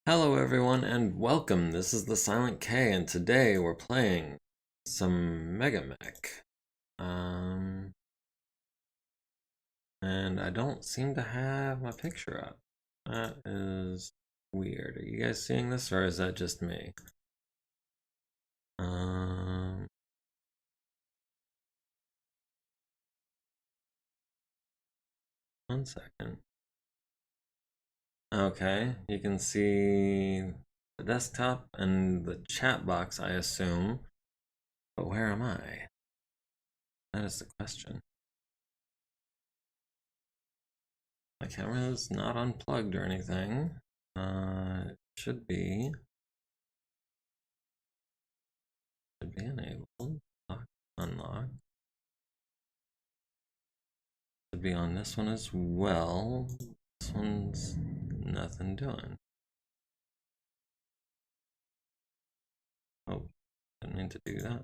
Hello everyone and welcome. This is the Silent K and today we're playing some MegaMek. And I don't seem to have my picture up. That is weird. Are you guys seeing this or is that just me? One second. Okay, you can see the desktop and the chat box, I assume. But where am I? That is the question. My camera is not unplugged or anything. It should be enabled. Lock, unlock. Should be on this one as well. This one's nothing doing. Oh, didn't mean to do that.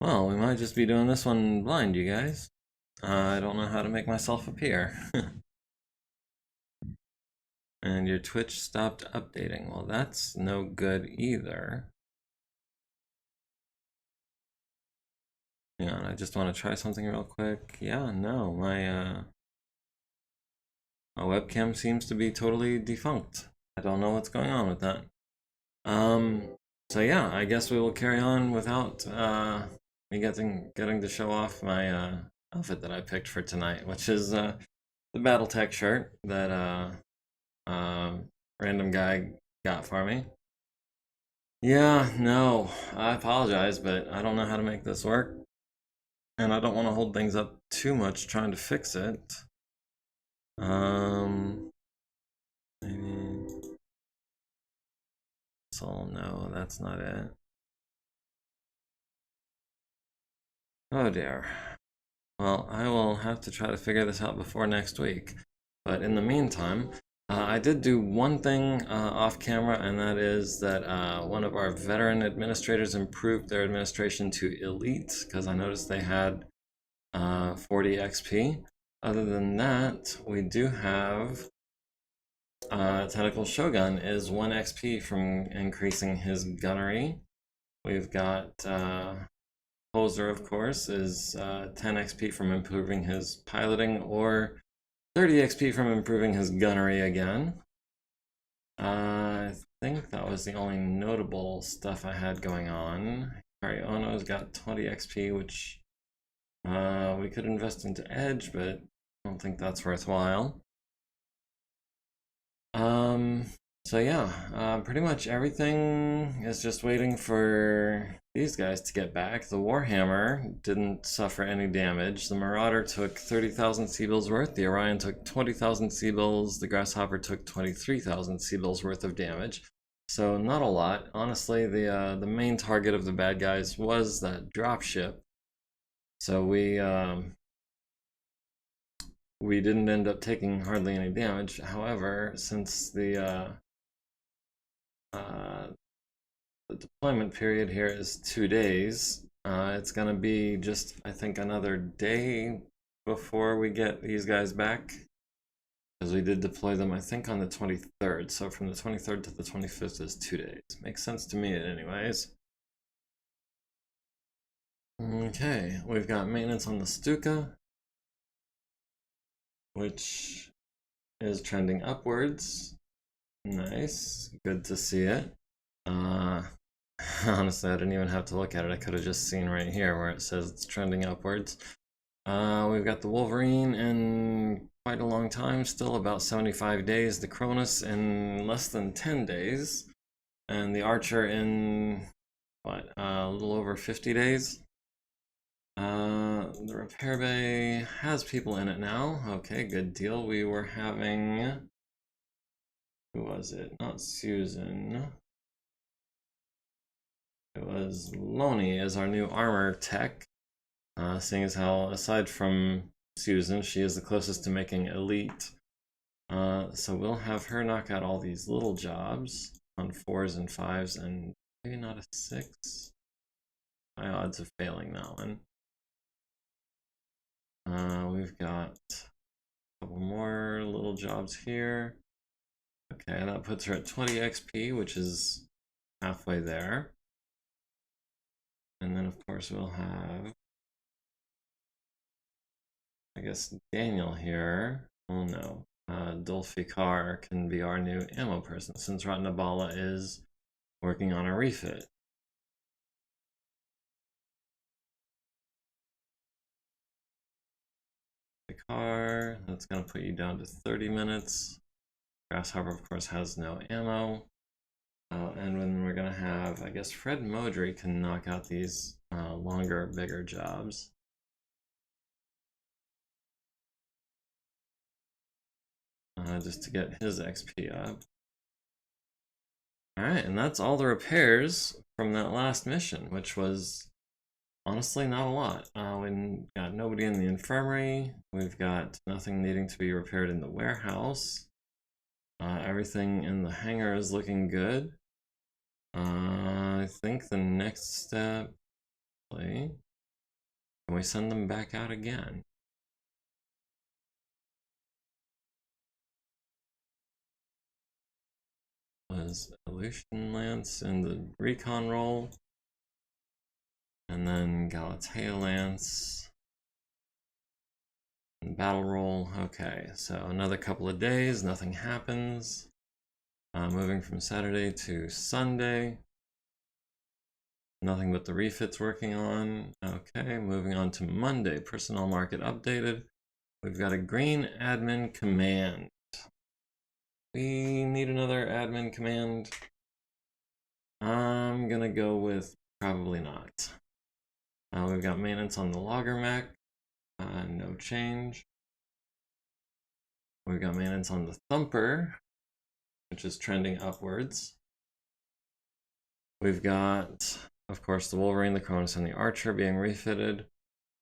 Well, we might just be doing this one blind, you guys. I don't know how to make myself appear. And your Twitch stopped updating. Well, that's no good either. Hang on, I just want to try something real quick. Yeah, no, my webcam seems to be totally defunct. I don't know what's going on with that. So yeah, I guess we will carry on without me getting to show off my outfit that I picked for tonight, which is the BattleTech shirt that random guy got for me. Yeah, no, I apologize, but I don't know how to make this work. And I don't want to hold things up too much trying to fix it. Maybe. So no, that's not it. Oh dear. Well, I will have to try to figure this out before next week. But in the meantime, I did do one thing off camera, and that is that one of our veteran administrators improved their administration to elite, because I noticed they had 40 XP. Other than that, we do have Tentacle Shogun is 1 XP from increasing his gunnery. We've got Poser, of course, is 10 XP from improving his piloting, or 30 XP from improving his gunnery again. I think that was the only notable stuff I had going on. Kariono's got 20 XP, which we could invest into Edge, but I don't think that's worthwhile. So yeah, pretty much everything is just waiting for these guys to get back. The Warhammer didn't suffer any damage. The Marauder took 30,000 Seabills worth. The Orion took 20,000 Seabills. The Grasshopper took 23,000 Seabills worth of damage. So not a lot. Honestly, the main target of the bad guys was that dropship. So we didn't end up taking hardly any damage. However, since the deployment period here is 2 days, it's going to be just, I think, another day before we get these guys back. Because we did deploy them, I think, on the 23rd. So from the 23rd to the 25th is 2 days. Makes sense to me anyways. Okay, we've got maintenance on the Stuka, which is trending upwards. Nice, good to see it. Honestly, I didn't even have to look at it. I could have just seen right here where it says it's trending upwards. We've got the Wolverine in quite a long time, still about 75 days. The Cronus in less than 10 days. And the Archer in, what, a little over 50 days. The repair bay has people in it now. Okay, good deal. We were having, who was it? Not Susan. It was Loney as our new armor tech. Seeing as how, aside from Susan, she is the closest to making elite. So we'll have her knock out all these little jobs on 4s and 5s, and maybe not a 6. High odds of failing that one. We've got a couple more little jobs here. Okay, and that puts her at 20 XP, which is halfway there. And then, of course, we'll have, I guess, Daniel here. Oh no, Dulfikar can be our new ammo person since Ratnabala is working on a refit. Car, that's going to put you down to 30 minutes. Grasshopper, of course, has no ammo. And then we're going to have, I guess, Fred Modry can knock out these longer, bigger jobs. Just to get his XP up. Alright, and that's all the repairs from that last mission, which was honestly not a lot. We've got nobody in the infirmary. We've got nothing needing to be repaired in the warehouse. Everything in the hangar is looking good. I think the next step, can we send them back out again? Was Aleutian Lance in the recon role, and then Galatea Lance in battle roll. Okay, so another couple of days, nothing happens. Moving from Saturday to Sunday. Nothing but the refits working on. Okay, moving on to Monday. Personnel market updated. We've got a green admin command. We need another admin command. I'm gonna go with probably not. We've got maintenance on the logger mech. No change. We've got maintenance on the thumper, which is trending upwards. We've got, of course, the Wolverine, the Cronus, and the Archer being refitted.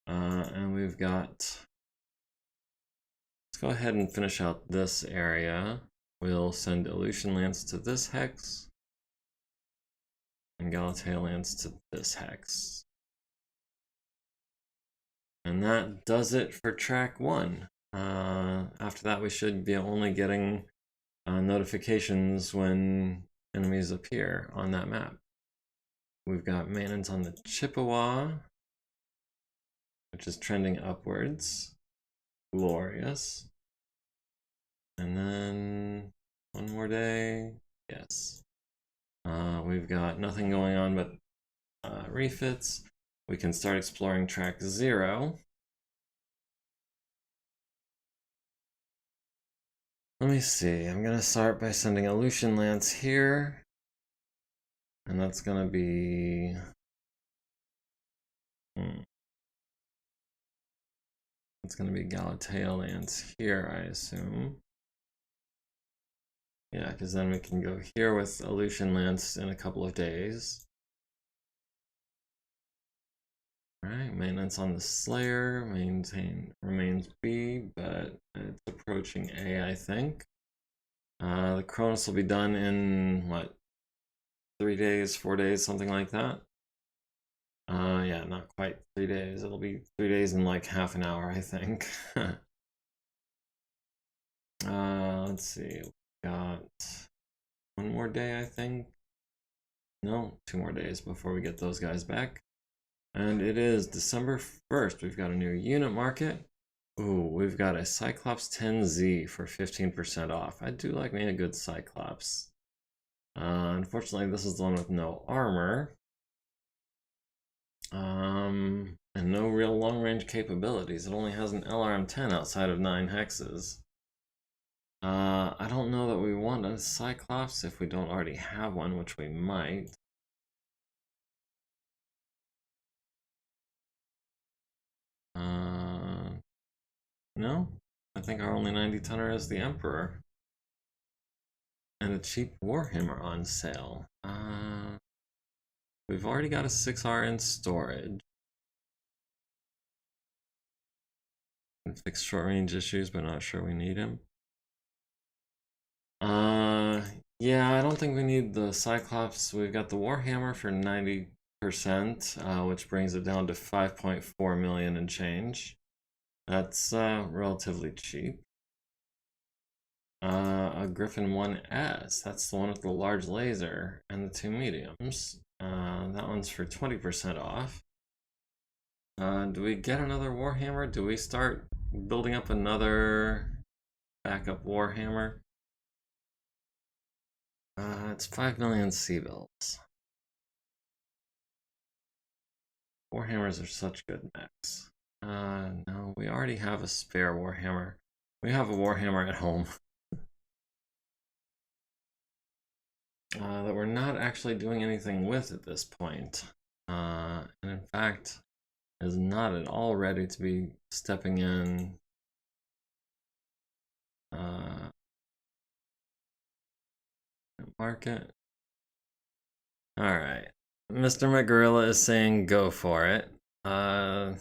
And we've got, let's go ahead and finish out this area. We'll send Aleutian Lance to this hex, and Galatea Lance to this hex. And that does it for track 1. After that, we should be only getting notifications when enemies appear on that map. We've got maintenance on the Chippewa, which is trending upwards. Glorious. And then one more day. Yes. We've got nothing going on but refits. We can start exploring track 0. Let me see. I'm going to start by sending Aleutian Lance here. And that's going to be... It's going to be Galatea Lance here, I assume. Yeah, because then we can go here with Aleutian Lance in a couple of days. Alright, maintenance on the Slayer, remains B, but it's approaching A, I think. The Cronus will be done in, what, 3 days, 4 days, something like that? Yeah, not quite 3 days. It'll be 3 days in like half an hour, I think. Let's see, we got 1 more day, I think. No, 2 more days before we get those guys back. And it is December 1st. We've got a new unit market. Ooh, we've got a Cyclops 10Z for 15% off. I do like me a good Cyclops. Unfortunately, this is the one with no armor. And no real long-range capabilities. It only has an LRM-10 outside of 9 hexes. I don't know that we want a Cyclops if we don't already have one, which we might. No, I think our only 90-tonner is the Emperor. And a cheap Warhammer on sale. We've already got a 6R in storage. Can fix short-range issues, but not sure we need him. Yeah, I don't think we need the Cyclops. We've got the Warhammer for 90%, which brings it down to 5.4 million and change. That's relatively cheap. A Griffin 1S. That's the one with the large laser and the two mediums. That one's for 20% off. Do we get another Warhammer? Do we start building up another backup Warhammer? It's 5 million C-bills. Warhammers are such good mechs. No, we already have a spare Warhammer. We have a Warhammer at home. That we're not actually doing anything with at this point. And in fact, is not at all ready to be stepping in market. All right, Mr. McGorilla is saying go for it. Varank,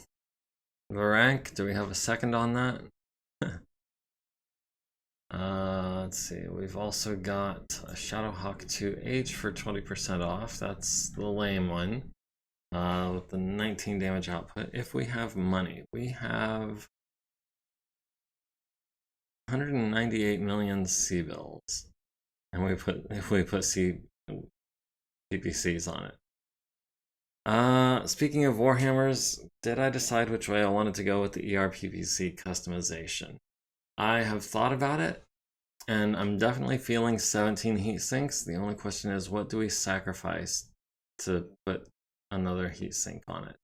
do we have a second on that? Let's see, we've also got a Shadowhawk 2H for 20% off. That's the lame one. With the 19 damage output. If we have money, we have 198 million C-bills. And if we put PPCs on it. Speaking of Warhammers, did I decide which way I wanted to go with the ERPPC customization? I have thought about it, and I'm definitely feeling 17 heat sinks. The only question is, what do we sacrifice to put another heat sink on it?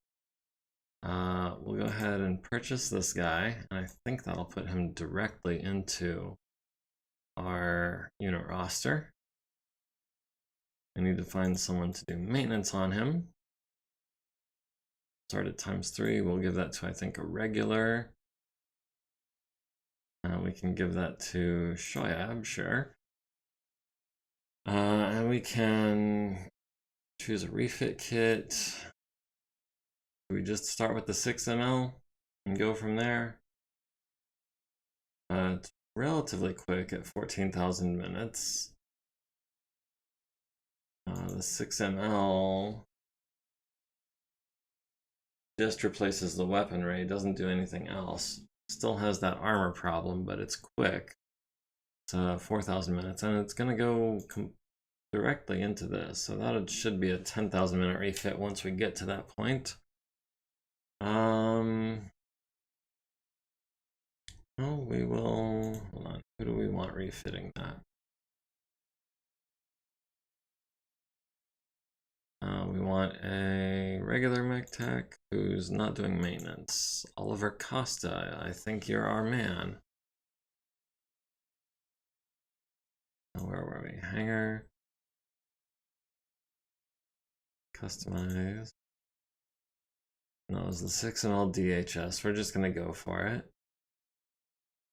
We'll go ahead and purchase this guy, and I think that'll put him directly into our unit roster. I need to find someone to do maintenance on him. Start at ×3. We'll give that to, I think, a regular. We can give that to Shoyab, sure. And we can choose a refit kit. We just start with the 6 ml and go from there. It's relatively quick at 14,000 minutes. The 6 ml just replaces the weaponry, doesn't do anything else. Still has that armor problem, but it's quick. It's 4,000 minutes, and it's gonna go directly into this. So that should be a 10,000 minute refit once we get to that point. Well, we will, hold on, who do we want refitting that? We want a regular mech tech who's not doing maintenance. Oliver Costa, I think you're our man. Where were we? Hanger. Customize. No, it was the 6 ml DHS. We're just gonna go for it.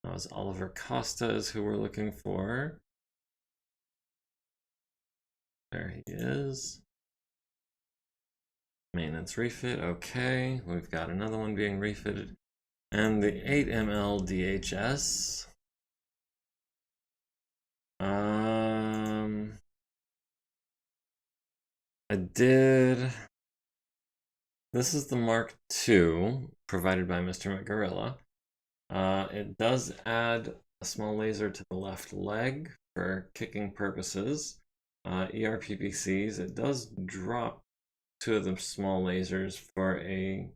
That was Oliver Costa is who we're looking for. There he is. Maintenance refit, okay. We've got another one being refitted. And the 8 ml DHS. I did. This is the Mark II provided by Mr. McGorilla. It does add a small laser to the left leg for kicking purposes. ERPPCs, it does drop 2 of the small lasers for a,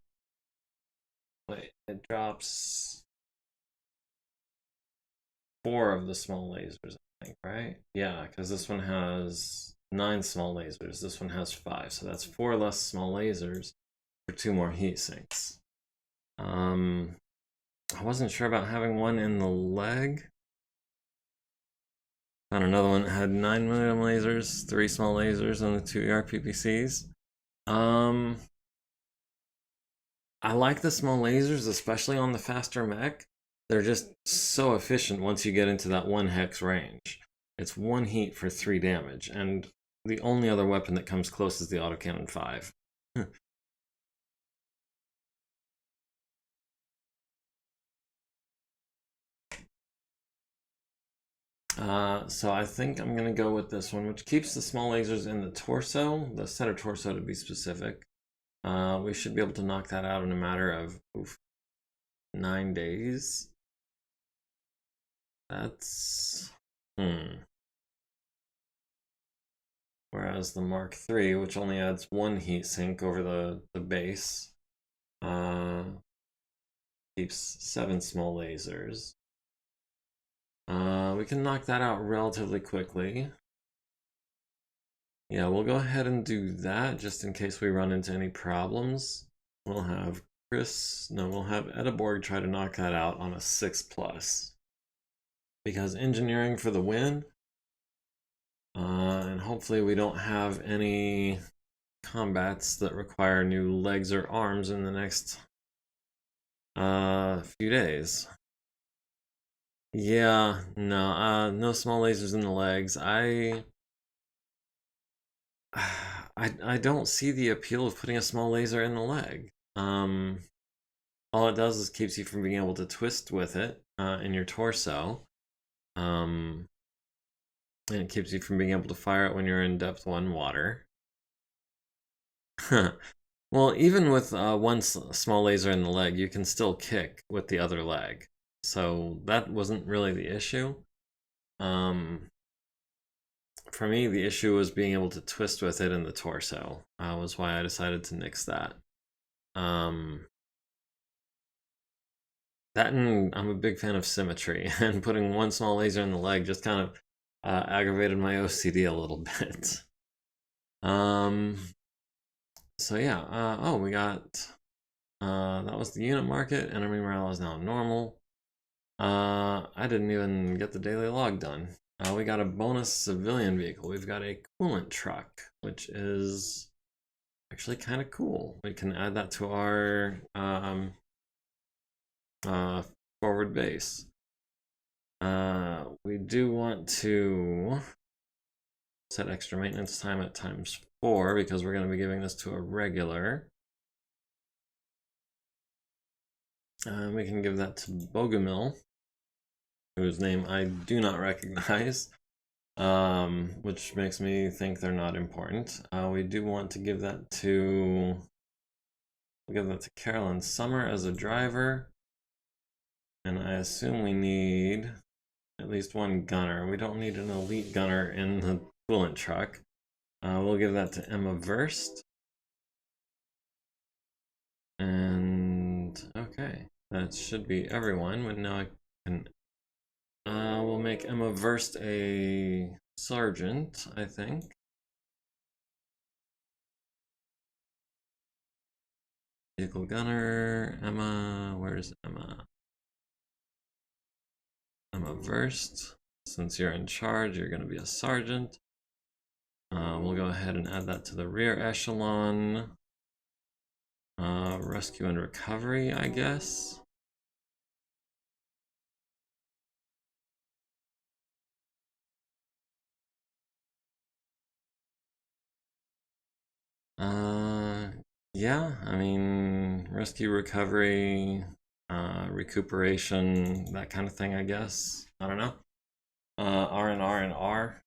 wait, it drops 4 of the small lasers, I think, right? Yeah, because this one has 9 small lasers, this one has 5, so that's 4 less small lasers for 2 more heat sinks. I wasn't sure about having one in the leg. Found another one that had 9 medium lasers, 3 small lasers, and the 2 ERPPCs. I like the small lasers, especially on the faster mech. They're just so efficient once you get into that 1 hex range. It's 1 heat for 3 damage, and the only other weapon that comes close is the autocannon 5. So I think I'm gonna go with this one, which keeps the small lasers in the torso, the center torso to be specific. We should be able to knock that out in a matter of 9 days. That's Whereas the Mark III, which only adds one heatsink over the base, keeps 7 small lasers. We can knock that out relatively quickly. Yeah, we'll go ahead and do that just in case we run into any problems. We'll have we'll have Ediborg try to knock that out on a 6+. Because engineering for the win. And hopefully we don't have any combats that require new legs or arms in the next few days. Yeah, no, no small lasers in the legs. I don't see the appeal of putting a small laser in the leg. All it does is keeps you from being able to twist with it in your torso. And it keeps you from being able to fire it when you're in depth 1 water. Well, even with one small laser in the leg, you can still kick with the other leg. So that wasn't really the issue. For me, the issue was being able to twist with it in the torso. Was why I decided to nix that. That and I'm a big fan of symmetry, and putting one small laser in the leg just kind of aggravated my OCD a little bit. So yeah, oh, we got, that was the unit market. Enemy morale is now normal. I didn't even get the daily log done. We got a bonus civilian vehicle. We've got a coolant truck, which is actually kind of cool. We can add that to our forward base. We do want to set extra maintenance time at ×4 because we're going to be giving this to a regular. We can give that to Bogomil, whose name I do not recognize, which makes me think they're not important. We do want to give that to Carolyn Summer as a driver, and I assume we need at least 1 gunner. We don't need an elite gunner in the coolant truck. We'll give that to Emma Verst. And okay, that should be everyone. But now I can. We'll make Emma Verst a sergeant, I think. Vehicle gunner, Emma. Where's Emma? Emma Verst. Since you're in charge, you're going to be a sergeant. We'll go ahead and add that to the rear echelon. Rescue and recovery, I guess. Yeah, I mean, rescue, recovery, recuperation, that kind of thing, I guess. I don't know. R and R and R.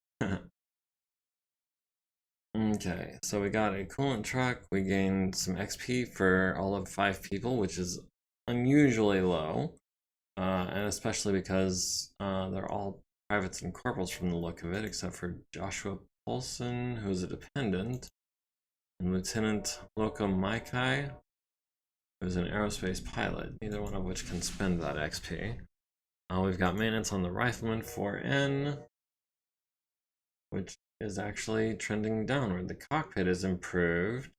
Okay, so we got a coolant truck. We gained some XP for all of 5 people, which is unusually low. And especially because they're all privates and corporals from the look of it, except for Joshua Paulson, who's a dependent, and Lieutenant Loco Maikai, who's an aerospace pilot, neither one of which can spend that XP. We've got maintenance on the Rifleman 4N, which is actually trending downward. The cockpit is improved,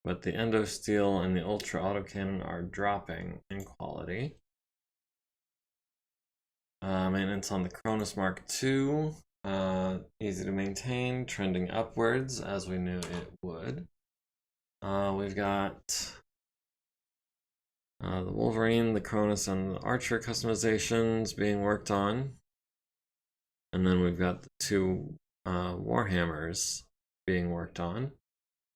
but the endo steel and the ultra autocannon are dropping in quality. Maintenance on the Cronus Mark II, easy to maintain, trending upwards as we knew it would. We've got the Wolverine, the Cronus, and the Archer customizations being worked on. And then we've got the 2 Warhammers being worked on.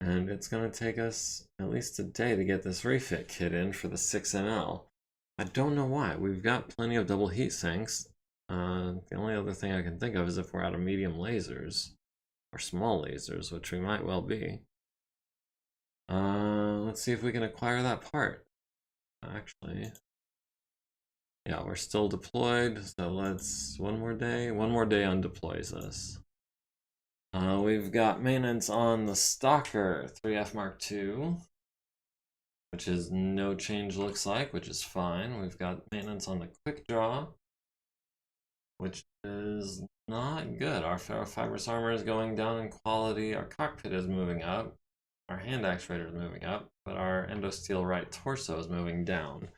And it's going to take us at least a day to get this refit kit in for the 6NL. I don't know why. We've got plenty of double heat sinks. The only other thing I can think of is if we're out of medium lasers. Or small lasers, which we might well be. Let's see if we can acquire that part. Actually, Yeah, we're still deployed, so let's one more day on deploys us. We've got maintenance on the Stalker 3F Mark II, which is no change looks like, which is fine. We've got maintenance on the Quick Draw, which is not good. Our ferrofibrous armor is going down in quality, our cockpit is moving up, our hand actuator is moving up, but our endosteel right torso is moving down.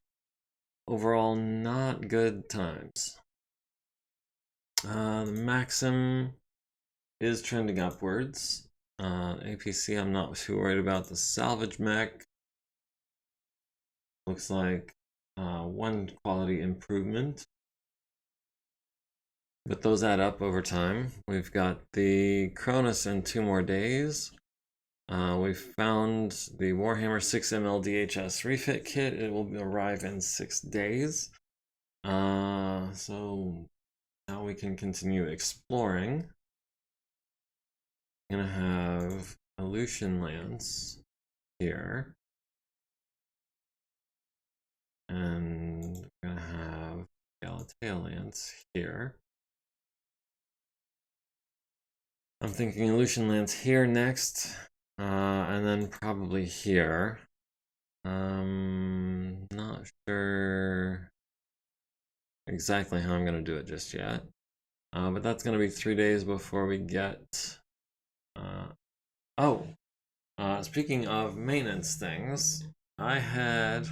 Overall, not good times. The Maxim is trending upwards. APC, I'm not too worried about. The salvage mech looks like one quality improvement, but those add up over time. We've got the Cronus in 2 more days. We've found the Warhammer 6ml DHS refit kit. It will arrive in 6 days. So now we can continue exploring. I'm gonna have Aleutian Lance here. And we're gonna have Galatea Lance here. I'm thinking Aleutian Lance here next, and then probably here. Not sure exactly how I'm gonna do it just yet. But that's gonna be 3 days before we get. Speaking of maintenance things, I had.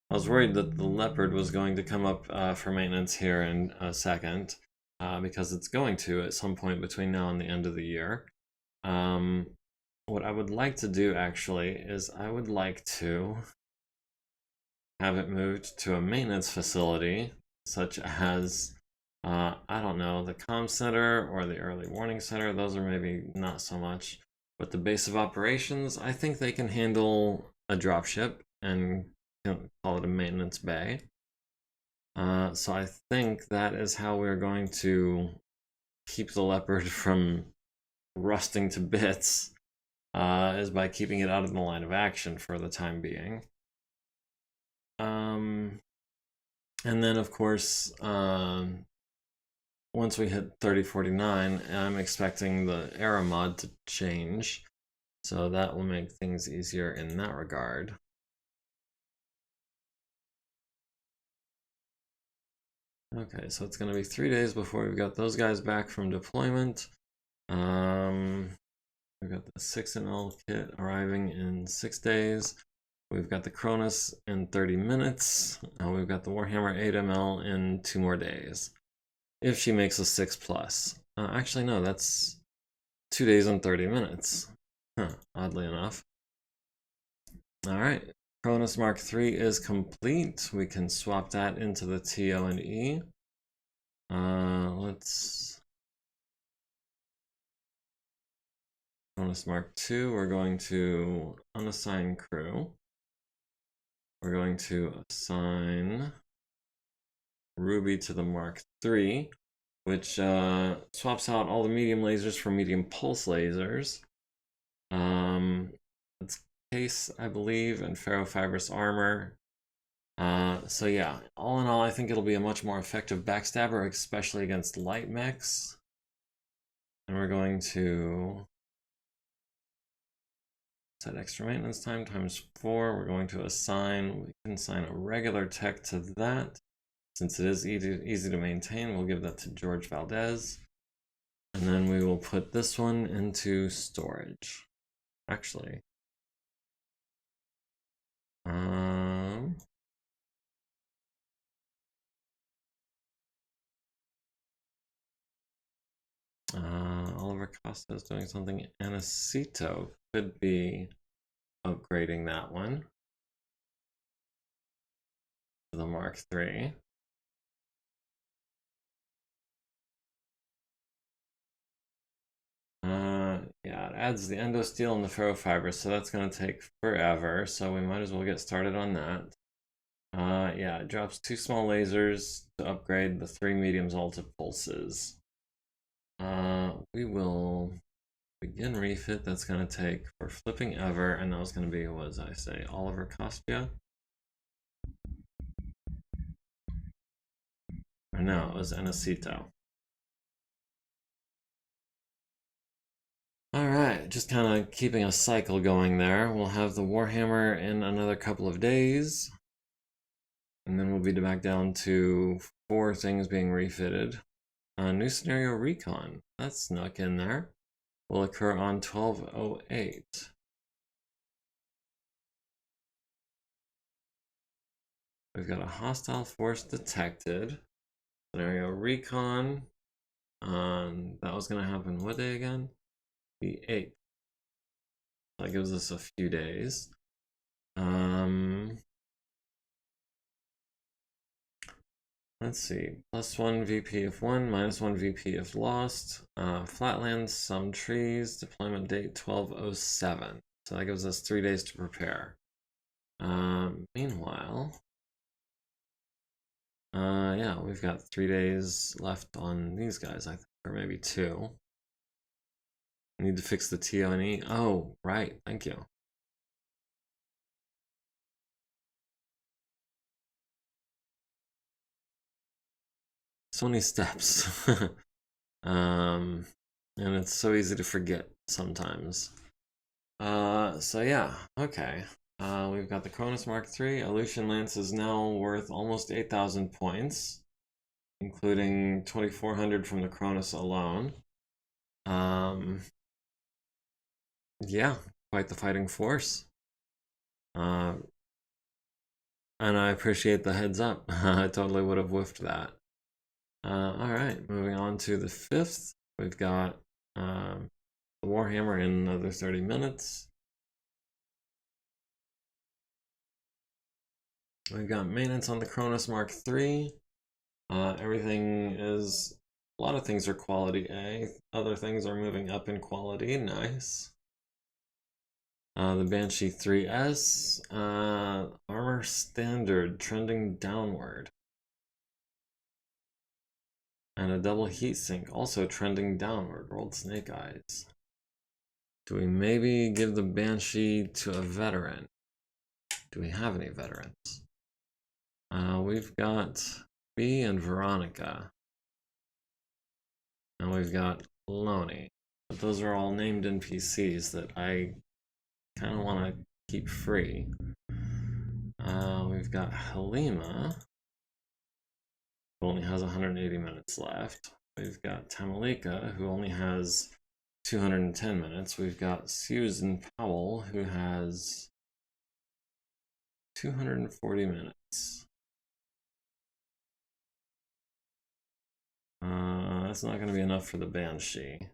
I was worried that the Leopard was going to come up for maintenance here in a second, because it's going to at some point between now and the end of the year. What I would like to do actually is I would like to have it moved to a maintenance facility, such as, I don't know, the comm center or the early warning center. Those are maybe not so much. But the base of operations, I think they can handle a dropship and call it a maintenance bay. So I think that is how we're going to keep the Leopard from rusting to bits, is by keeping it out of the line of action for the time being. And then of course, once we hit 3049, I'm expecting the Aero mod to change, so that will make things easier in that regard. Okay, so it's going to be 3 days before we've got those guys back from deployment. We've got the 6ml kit arriving in 6 days. We've got the Cronus in 30 minutes. We've got the Warhammer 8ml in 2 more days. If she makes a 6+. Actually, no, that's 2 days and 30 minutes. Oddly enough. Alright, Cronus Mark III is complete. We can swap that into the TO and E. Cronus Mark II, we're going to unassign crew. We're going to assign Ruby to the Mark III, which swaps out all the medium lasers for medium pulse lasers. It's case, I believe, and ferrofibrous armor. So yeah, all in all, I think it'll be a much more effective backstabber, especially against light mechs. And we're going to set extra maintenance time times 4. We're going to we can assign a regular tech to that. Since it is easy to maintain, we'll give that to George Valdez. And then we will put this one into storage. Actually. Oliver Costa is doing something. Anacito could be upgrading that one to the Mark III. Yeah, it adds the endosteel and the ferrofiber, so that's going to take forever, so we might as well get started on that. Yeah, it drops 2 small lasers to upgrade the 3 mediums all to pulses. We will begin refit. That's going to take for flipping ever, and that was going to be, what did I say, Oliver Costia? Or no, it was Enacito. Alright, just kind of keeping a cycle going there. We'll have the Warhammer in another couple of days. And then we'll be back down to 4 things being refitted. New scenario recon. That snuck in there. Will occur on 12/08. We've got a hostile force detected. Scenario recon. That was going to happen what day again? The 8th. That gives us a few days. Let's see. +1 VP if won, -1 VP if lost. Flatlands, some trees. Deployment date 12/07. So that gives us 3 days to prepare. Meanwhile, yeah, we've got 3 days left on these guys, I think, or maybe 2. Need to fix the TONE. Oh, right. Thank you. So many steps. And it's so easy to forget sometimes. So yeah, okay. We've got the Cronus Mark III. Aleutian Lance is now worth almost 8,000 points, including 2,400 from the Cronus alone. Yeah, quite the fighting force. And I appreciate the heads up. I totally would have whiffed that. Alright, moving on to the 5th. We've got the Warhammer in another 30 minutes. We've got maintenance on the Cronus Mark III. Everything is... A lot of things are quality A. Other things are moving up in quality. Nice. The Banshee 3S. Armor Standard trending downward. And a double heatsink also trending downward. Rolled snake eyes. Do we maybe give the Banshee to a veteran? Do we have any veterans? We've got B and Veronica. And we've got Loney. But those are all named NPCs that I kind of want to keep free. We've got Halima, who only has 180 minutes left. We've got Tamalika, who only has 210 minutes. We've got Susan Powell, who has 240 minutes. That's not going to be enough for the Banshee.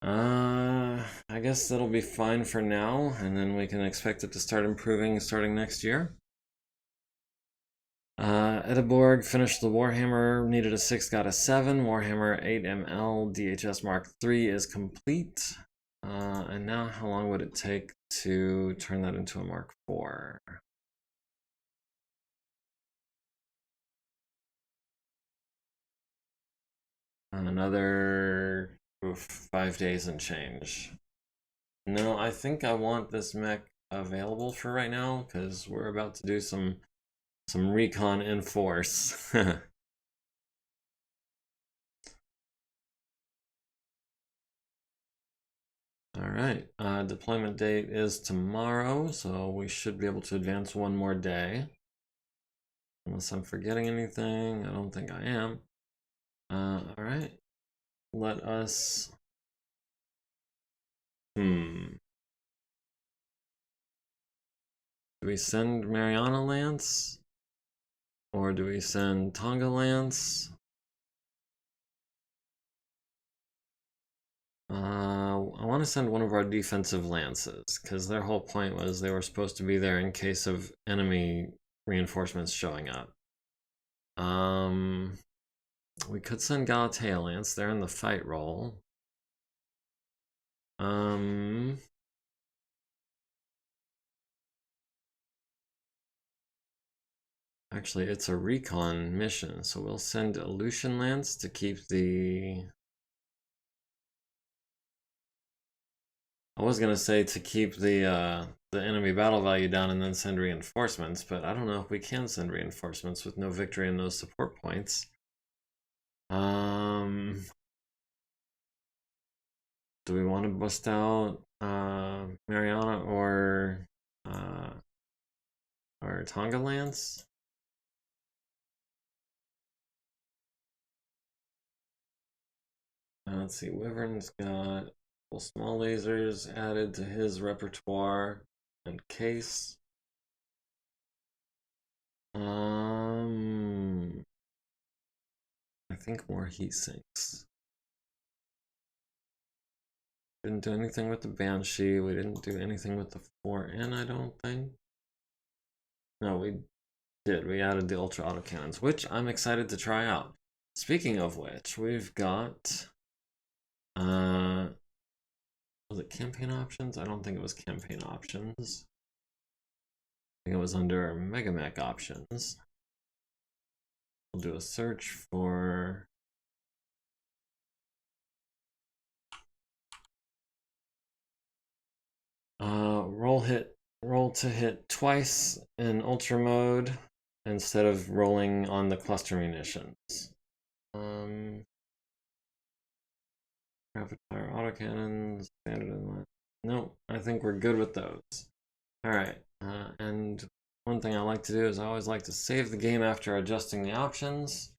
I guess that'll be fine for now, and then we can expect it to start improving starting next year. Edeborg finished the Warhammer, needed a 6, got a 7. Warhammer 8ML DHS Mark III is complete. And now how long would it take to turn that into a Mark IV? Another 5 days and change. No, I think I want this mech available for right now because we're about to do some recon in force. Alright, deployment date is tomorrow, so we should be able to advance 1 more day. Unless I'm forgetting anything, I don't think I am. Alright, let us... Do we send Mariana Lance? Or do we send Tonga Lance? I want to send one of our defensive lances, because their whole point was they were supposed to be there in case of enemy reinforcements showing up. We could send Galatea Lance, they're in the fight role. Actually, it's a recon mission, so we'll send Aleutian Lance to keep the... I was gonna say to keep the the enemy battle value down and then send reinforcements, but I don't know if we can send reinforcements with no victory in those support points. Do we want to bust out Mariana or Tonga Lance? Let's see, Wyvern's got small lasers added to his repertoire and case. I think more heat sinks. Didn't do anything with the Banshee. We didn't do anything with the 4N, I don't think. No, we did. We added the ultra autocannons, which I'm excited to try out. Speaking of which, we've got was it campaign options? I don't think it was campaign options. I think it was under MegaMek options. We'll do a search for roll to hit twice in ultra mode instead of rolling on the cluster munitions. Rapid fire autocannons, standard inline. Nope, I think we're good with those. Alright, and one thing I like to do is I always like to save the game after adjusting the options,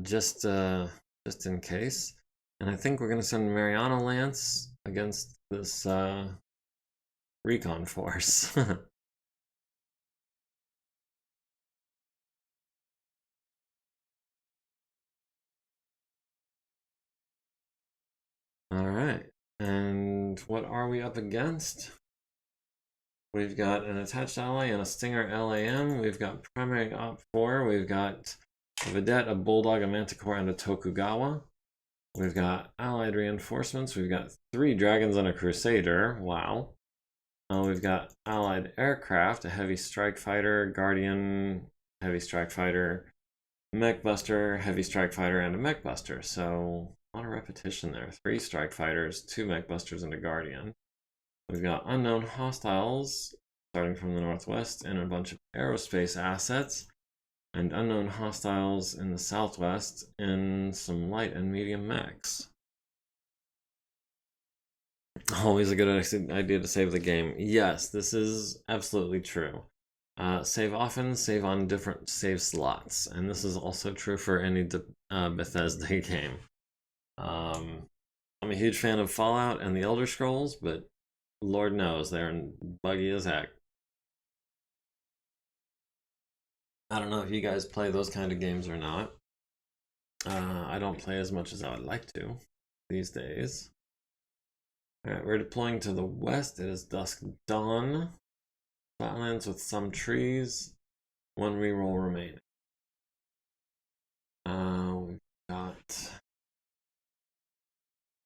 just in case. And I think we're going to send Mariana Lance against this recon force. Alright, and what are we up against? We've got an attached ally and a Stinger LAM. We've got primary op 4. We've got a Vedette, a Bulldog, a Manticore, and a Tokugawa. We've got allied reinforcements. We've got 3 Dragons and a Crusader. Wow. We've got allied aircraft, a Heavy Strike Fighter, Guardian, Heavy Strike Fighter, Mech Buster, Heavy Strike Fighter, and a Mech Buster. So a lot of repetition there. 3 Strike Fighters, 2 Mech Busters, and a Guardian. We've got unknown hostiles starting from the northwest and a bunch of aerospace assets, and unknown hostiles in the southwest and some light and medium mechs. Always a good idea to save the game. Yes, this is absolutely true. Save often, save on different save slots, and this is also true for any Bethesda game. I'm a huge fan of Fallout and the Elder Scrolls, but Lord knows they're buggy as heck. I don't know if you guys play those kind of games or not. I don't play as much as I would like to these days. Alright, we're deploying to the west. It is dusk dawn. Flatlands with some trees. 1 reroll remaining. We've got...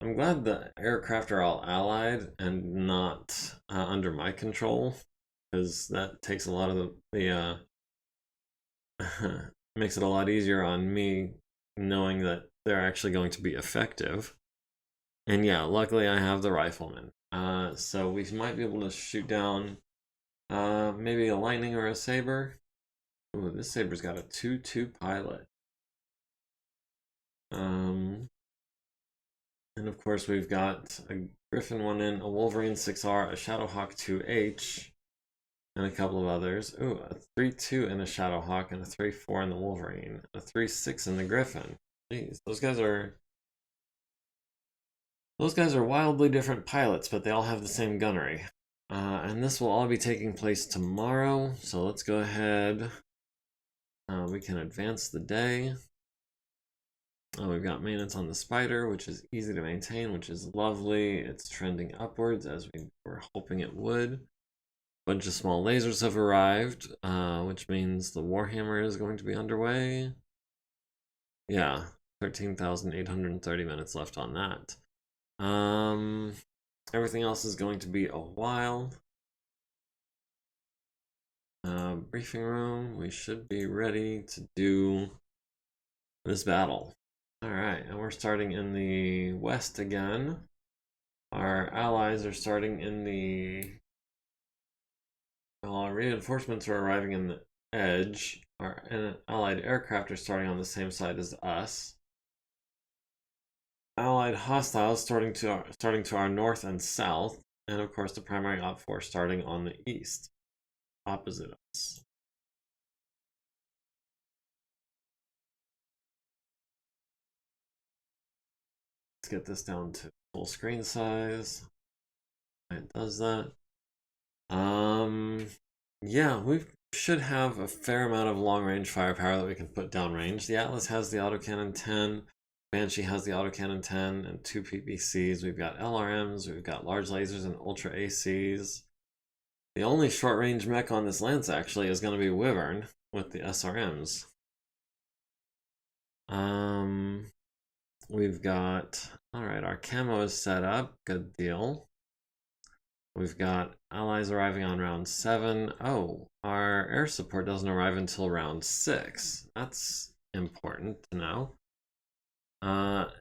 I'm glad the aircraft are all allied and not under my control, because that takes a lot of the makes it a lot easier on me knowing that they're actually going to be effective. And yeah, luckily I have the rifleman. So we might be able to shoot down maybe a lightning or a saber. Ooh, this saber's got a 2-2 pilot. And of course we've got a Griffin 1N, a Wolverine 6R, a Shadowhawk 2H, and a couple of others. Ooh, a 3-2 in the Shadowhawk and a 3-4 in the Wolverine, a 3-6 in the Griffin. Jeez, those guys are wildly different pilots, but they all have the same gunnery. And this will all be taking place tomorrow, so let's go ahead. We can advance the day. We've got maintenance on the Spider, which is easy to maintain, which is lovely. It's trending upwards as we were hoping it would. A bunch of small lasers have arrived, which means the Warhammer is going to be underway. Yeah, 13,830 minutes left on that. Everything else is going to be a while. Briefing room, we should be ready to do this battle. Alright, and we're starting in the west again. Our allies are starting in the While our reinforcements are arriving in the edge, our allied aircraft are starting on the same side as us. Allied hostiles starting to our north and south, and of course the primary op force starting on the east, opposite us. Let's get this down to full screen size. It does that. Yeah, we should have a fair amount of long-range firepower that we can put downrange. The Atlas has the autocannon 10, Banshee has the autocannon 10, and 2 PPCs. We've got LRMs, we've got large lasers and ultra ACs. The only short-range mech on this lance actually is going to be Wyvern with the SRMs. We've got, alright, our camo is set up, good deal. We've got allies arriving on round 7. Oh, our air support doesn't arrive until round 6. That's important to know.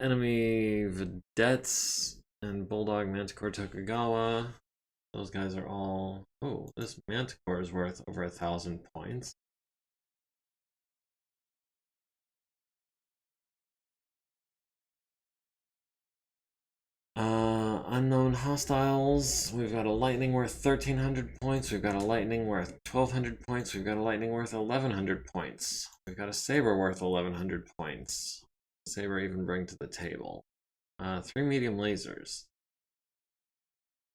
Enemy vedettes and Bulldog, Manticore, Tokugawa. Those guys are all... Oh, this Manticore is worth over 1,000 points. Unknown hostiles. We've got a lightning worth 1,300 points. We've got a lightning worth 1,200 points. We've got a lightning worth 1,100 points. We've got a saber worth 1,100 points. Saber even bring to the table. 3 medium lasers.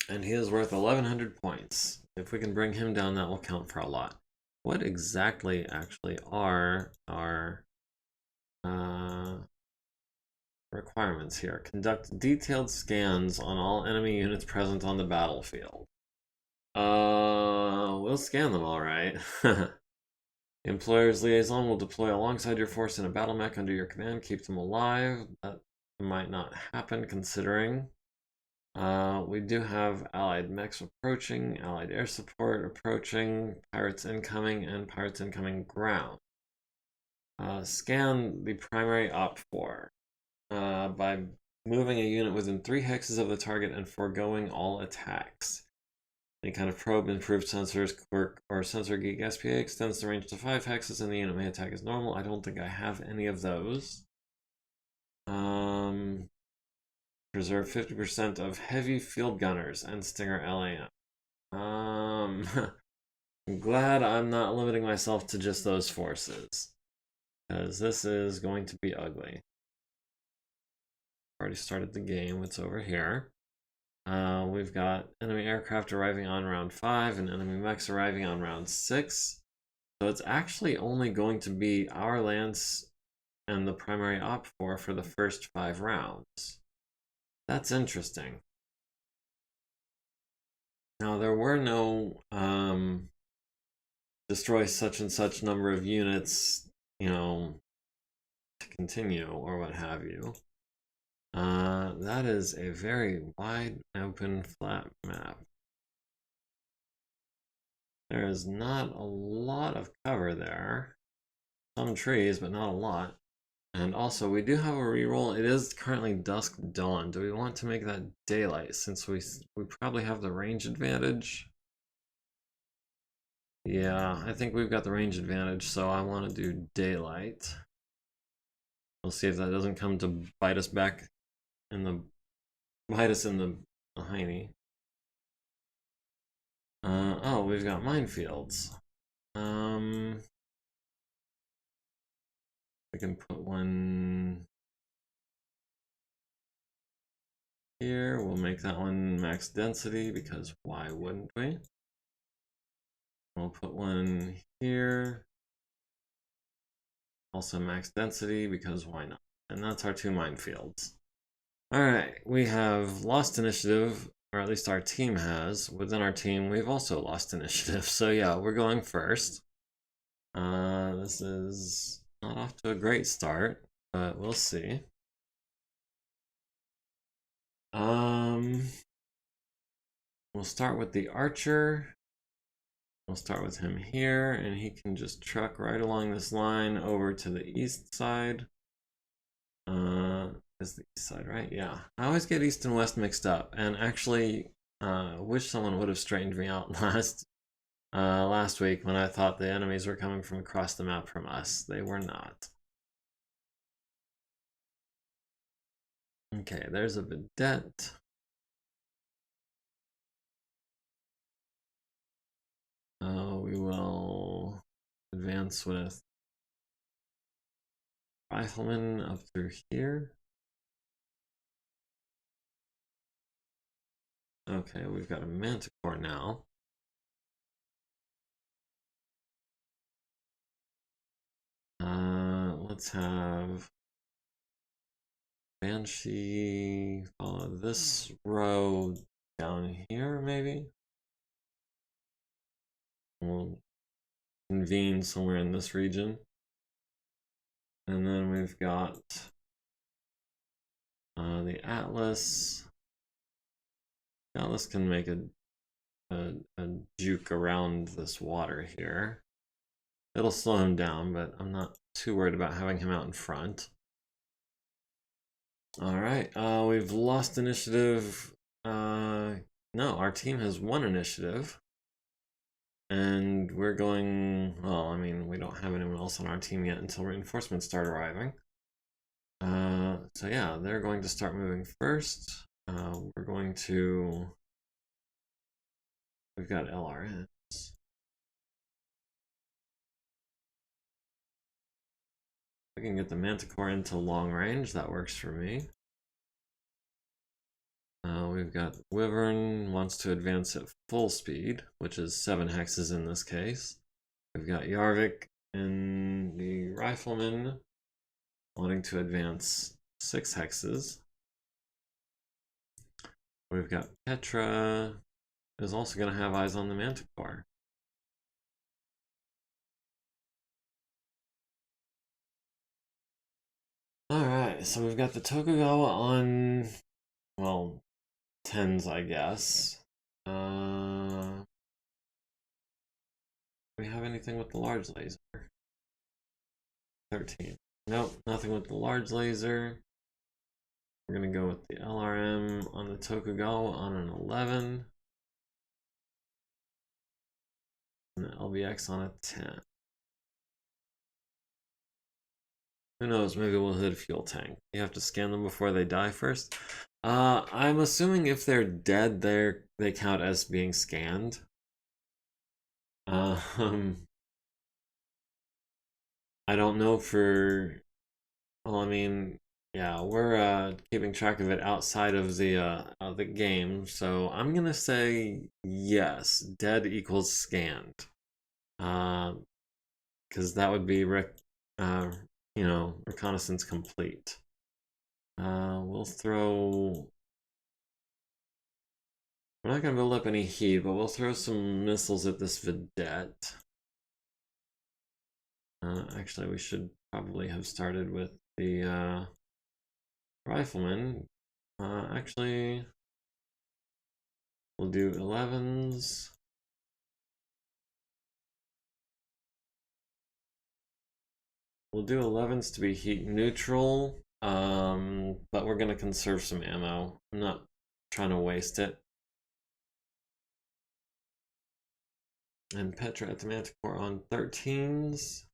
And he is worth 1,100 points. If we can bring him down, that will count for a lot. What exactly actually are our requirements here? Conduct detailed scans on all enemy units present on the battlefield. We'll scan them all right. The employer's liaison will deploy alongside your force in a battle mech under your command. Keep them alive. That might not happen considering. We do have allied mechs approaching, allied air support approaching, pirates incoming, and pirates incoming ground. Scan the primary op4 by moving a unit within 3 hexes of the target and foregoing all attacks. Any kind of probe, improved sensors, quirk, or sensor geek SPA extends the range to 5 hexes and the unit may attack as normal. I don't think I have any of those. Preserve 50% of heavy field gunners and Stinger LAM. I'm glad I'm not limiting myself to just those forces, because this is going to be ugly. Already started the game. It's over here. We've got enemy aircraft arriving on round 5 and enemy mechs arriving on round 6. So it's actually only going to be our lance and the primary op4 for the first 5 rounds. That's interesting. Now, there were no destroy such and such number of units, you know, to continue or what have you. That is a very wide open flat map. There is not a lot of cover there. Some trees, but not a lot. And also, we do have a reroll. It is currently dusk dawn. Do we want to make that daylight since we probably have the range advantage? Yeah, I think we've got the range advantage, so I want to do daylight. We'll see if that doesn't come to bite us back in the hiney. Oh, we've got minefields. We can put one here. We'll make that one max density because why wouldn't we? We'll put one here. Also max density because why not? And that's our 2 minefields. Alright, we have lost initiative, or at least our team has. Within our team, we've also lost initiative. So yeah, we're going first. This is not off to a great start, but we'll see. We'll start with the archer. We'll start with him here, and he can just truck right along this line over to the east side. Is the east side, right? Yeah. I always get east and west mixed up, and actually, wish someone would have straightened me out last last week when I thought the enemies were coming from across the map from us. They were not. Okay, there's a vedette. We will advance with rifleman up through here. Okay, we've got a manticore now. Let's have Banshee follow this row down here, maybe? We'll convene somewhere in this region. And then we've got the Atlas. The Atlas can make a juke around this water here. It'll slow him down, but I'm not too worried about having him out in front. Alright, we've lost initiative. No, our team has won initiative. And we're going, well, I mean, we don't have anyone else on our team yet until reinforcements start arriving. So yeah, they're going to start moving first. We're going to, we've got LRNs. We can get the Manticore into long range, that works for me. We've got Wyvern wants to advance at full speed, which is 7 hexes in this case. We've got Yarvik and the Rifleman wanting to advance 6 hexes. We've got Petra is also going to have eyes on the Manticore. Alright, so we've got the Tokugawa on, well, 10s, I guess. Do we have anything with the large laser? 13. Nope, nothing with the large laser. We're gonna go with the LRM on the Tokugawa on an 11. And the LBX on a 10. Who knows, maybe we'll hit a fuel tank. You have to scan them before they die first. I'm assuming if they're dead, they count as being scanned. I don't know for, well, I mean, yeah, we're keeping track of it outside of the game, so I'm gonna say yes, dead equals scanned. Because that would be you know, reconnaissance complete. We'll throw, we're not gonna build up any heat, but we'll throw some missiles at this vedette. Actually, we should probably have started with the rifleman. Actually, we'll do 11s. We'll do 11s to be heat neutral, but we're gonna conserve some ammo. I'm not trying to waste it. And Petra at the Manticore on 13s.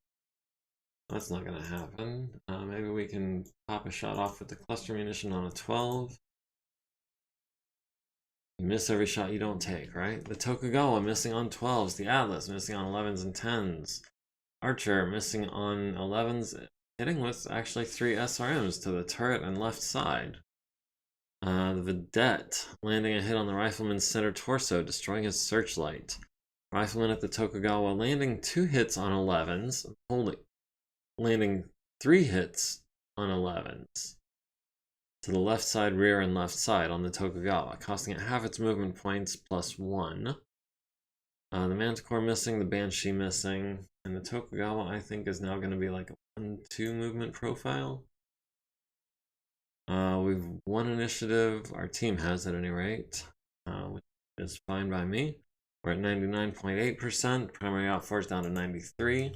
That's not gonna happen. Maybe we can pop a shot off with the cluster munition on a 12. You miss every shot you don't take, right? The Tokugawa missing on 12s. The Atlas missing on 11s and 10s. Archer missing on 11s, hitting with actually 3 SRMs to the turret and left side. The Vedette landing a hit on the Rifleman's center torso, destroying his searchlight. Rifleman at the Tokugawa landing 2 hits on 11s, landing 3 hits on 11s. To the left side, rear, and left side on the Tokugawa, costing it half its movement points plus 1. The Manticore missing, the Banshee missing, and the Tokugawa I think is now going to be like a 1-2 movement profile. We've won initiative, our team has at any rate, which is fine by me. We're at 99.8%, primary outforce down to 93.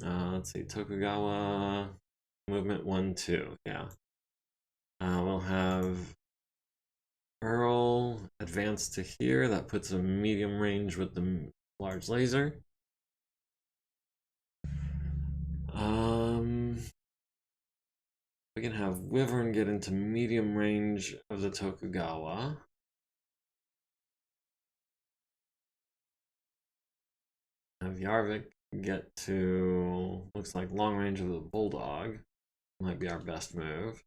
Let's see, Tokugawa, movement 1-2, yeah. We'll have Earl advance to here. That puts a medium range with the large laser. We can have Wyvern get into medium range of the Tokugawa. Have Yarvik get to, looks like long range of the Bulldog. Might be our best move.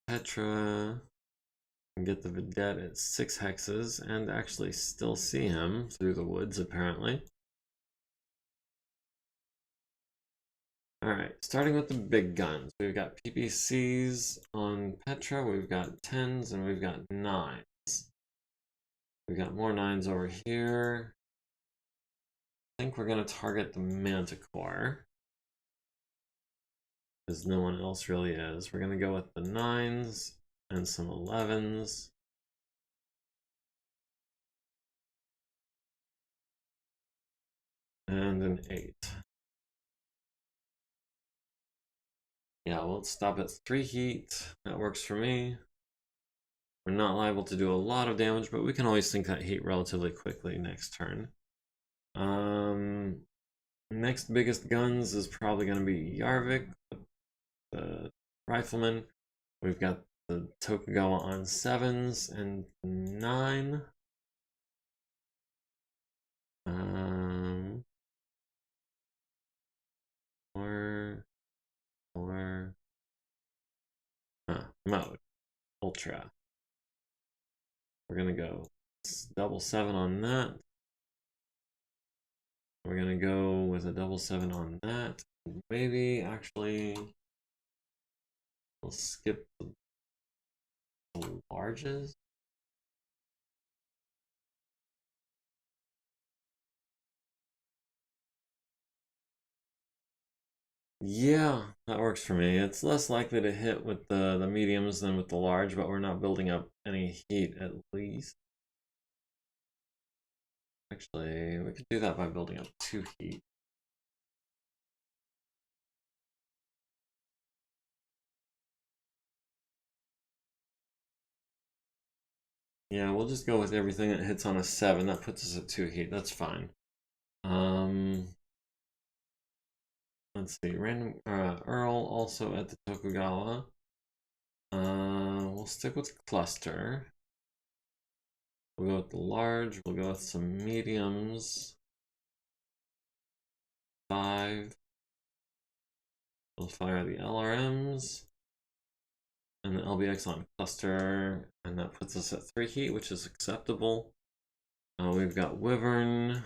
Petra can get the Vedette at 6 hexes and actually still see him through the woods, apparently. Alright, starting with the big guns. We've got PPCs on Petra, we've got 10s, and we've got 9s. We've got more 9s over here. I think we're going to target the Manticore, because no one else really is. We're going to go with the 9s and some 11s. And an 8. Yeah, we'll stop at 3 heat. That works for me. We're not liable to do a lot of damage, but we can always sink that heat relatively quickly next turn. Next biggest guns is probably going to be Yarvik, the Rifleman. We've got the Tokugawa on 7s and 9. Mode. Ultra. We're gonna go double 7 on that. We're gonna go with a double 7 on that. Maybe actually we'll skip the larges. Yeah, that works for me. It's less likely to hit with the mediums than with the large, but we're not building up any heat at least. Actually, we could do that by building up 2 heat. Yeah, we'll just go with everything that hits on a 7. That puts us at 2 heat. That's fine. Let's see. Random Earl also at the Tokugawa. We'll stick with cluster. We'll go with the large. We'll go with some mediums. 5. We'll fire the LRMs. And the LBX on cluster. And that puts us at 3 heat, which is acceptable. We've got Wyvern.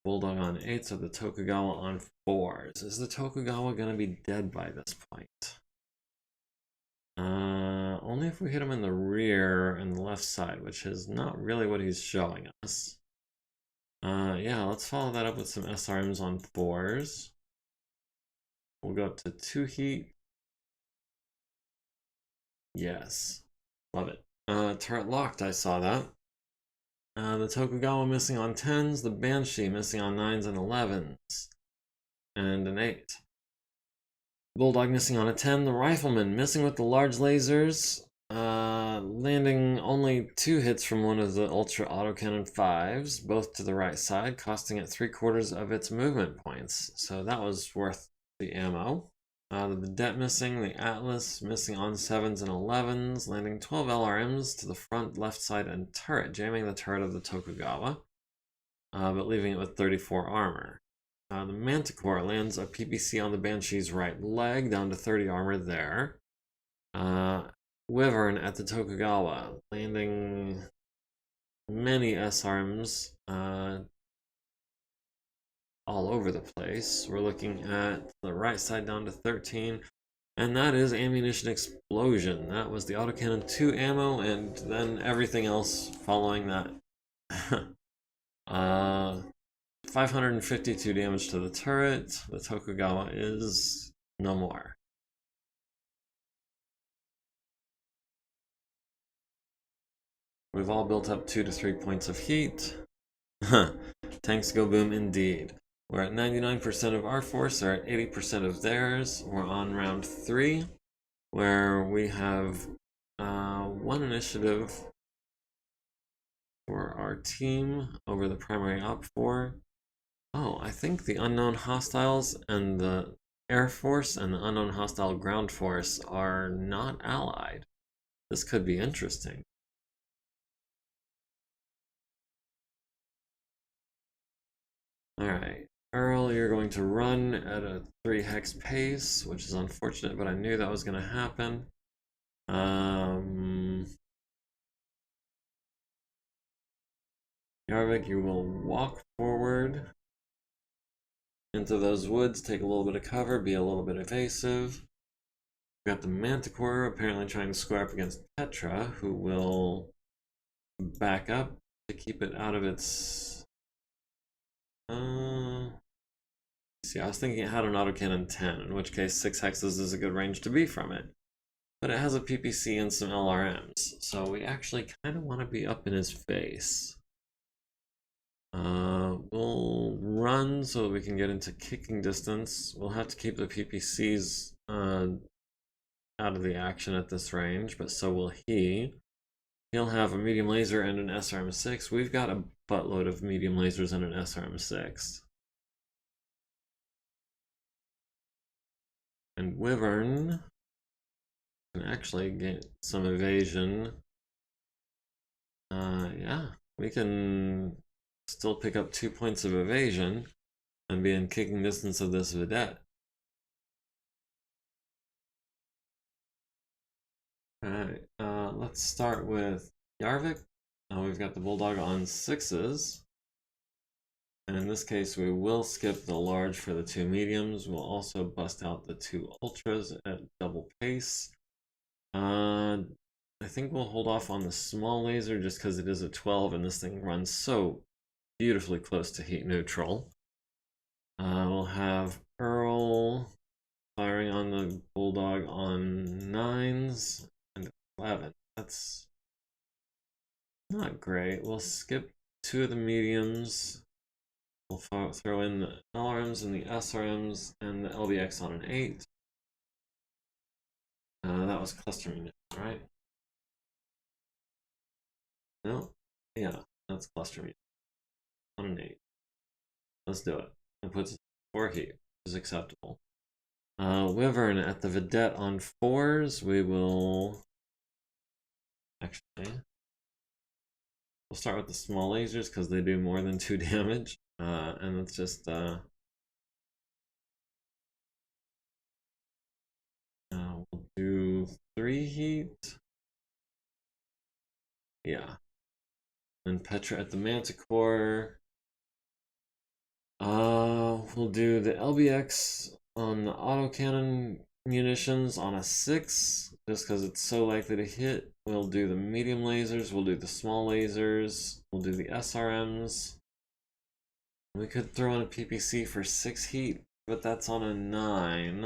Bulldog on 8s, so the Tokugawa on 4s. Is the Tokugawa going to be dead by this point? Only if we hit him in the rear and the left side, which is not really what he's showing us. Yeah, let's follow that up with some SRMs on 4s. We'll go up to 2 heat. Yes, love it. Turret locked, I saw that. The Tokugawa missing on 10s, the Banshee missing on 9s and 11s. And an 8. Bulldog missing on a 10, the Rifleman missing with the large lasers, landing only 2 hits from one of the Ultra Autocannon 5s, both to the right side, costing it 3/4 of its movement points. So that was worth the ammo. The Vedette missing, the Atlas missing on 7s and 11s, landing 12 LRMs to the front, left side, and turret, jamming the turret of the Tokugawa, but leaving it with 34 armor. The Manticore lands a PPC on the Banshee's right leg, down to 30 armor there. Wyvern at the Tokugawa, landing many SRMs all over the place. We're looking at the right side down to 13, and that is Ammunition Explosion. That was the Autocannon 2 ammo, and then everything else following that. 552 damage to the turret. The Tokugawa is no more. We've all built up 2 to 3 points of heat. Tanks go boom indeed. We're at 99% of our force, they're at 80% of theirs. We're on round 3. where we have one initiative for our team over the primary op 4. Oh, I think the unknown hostiles and the Air Force and the unknown hostile ground force are not allied. This could be interesting. Alright, Earl, you're going to run at a 3 hex pace, which is unfortunate, but I knew that was going to happen. Yarvik, you will walk forward into those woods, take a little bit of cover, be a little bit evasive. We got the Manticore apparently trying to square up against Petra, who will back up to keep it out of its... See, I was thinking it had an autocannon 10, in which case 6 hexes is a good range to be from it. But it has a PPC and some LRMs, so we actually kind of want to be up in his face. We'll run so that we can get into kicking distance. We'll have to keep the PPCs out of the action at this range, but so will he. He'll have a medium laser and an SRM-6. We've got a buttload of medium lasers and an SRM-6. And Wyvern can actually get some evasion. Yeah, we can still pick up 2 points of evasion and be in kicking distance of this vedette. Alright, let's start with Yarvik. We've got the Bulldog on 6s. And in this case, we will skip the large for the 2 mediums. We'll also bust out the 2 ultras at double pace. I think we'll hold off on the small laser just because it is a 12 and this thing runs so beautifully close to heat neutral. We'll have Earl firing on the Bulldog on 9s and 11. That's not great. We'll skip 2 of the mediums. We'll throw in the LRMs and the SRMs and the LBX on an 8. That was cluster munition, right? No? Yeah, that's cluster munition on an 8. Let's do it. It puts it 4 heat, which is acceptable. Wyvern at the vedette on 4s. We will actually we'll start with the small lasers because they do more than 2 damage. And let's just we'll do 3 heat. Yeah. And Petra at the Manticore. We'll do the LBX on the autocannon munitions on a 6, just because it's so likely to hit. We'll do the medium lasers, we'll do the small lasers, we'll do the SRMs. We could throw in a PPC for 6 heat, but that's on a 9.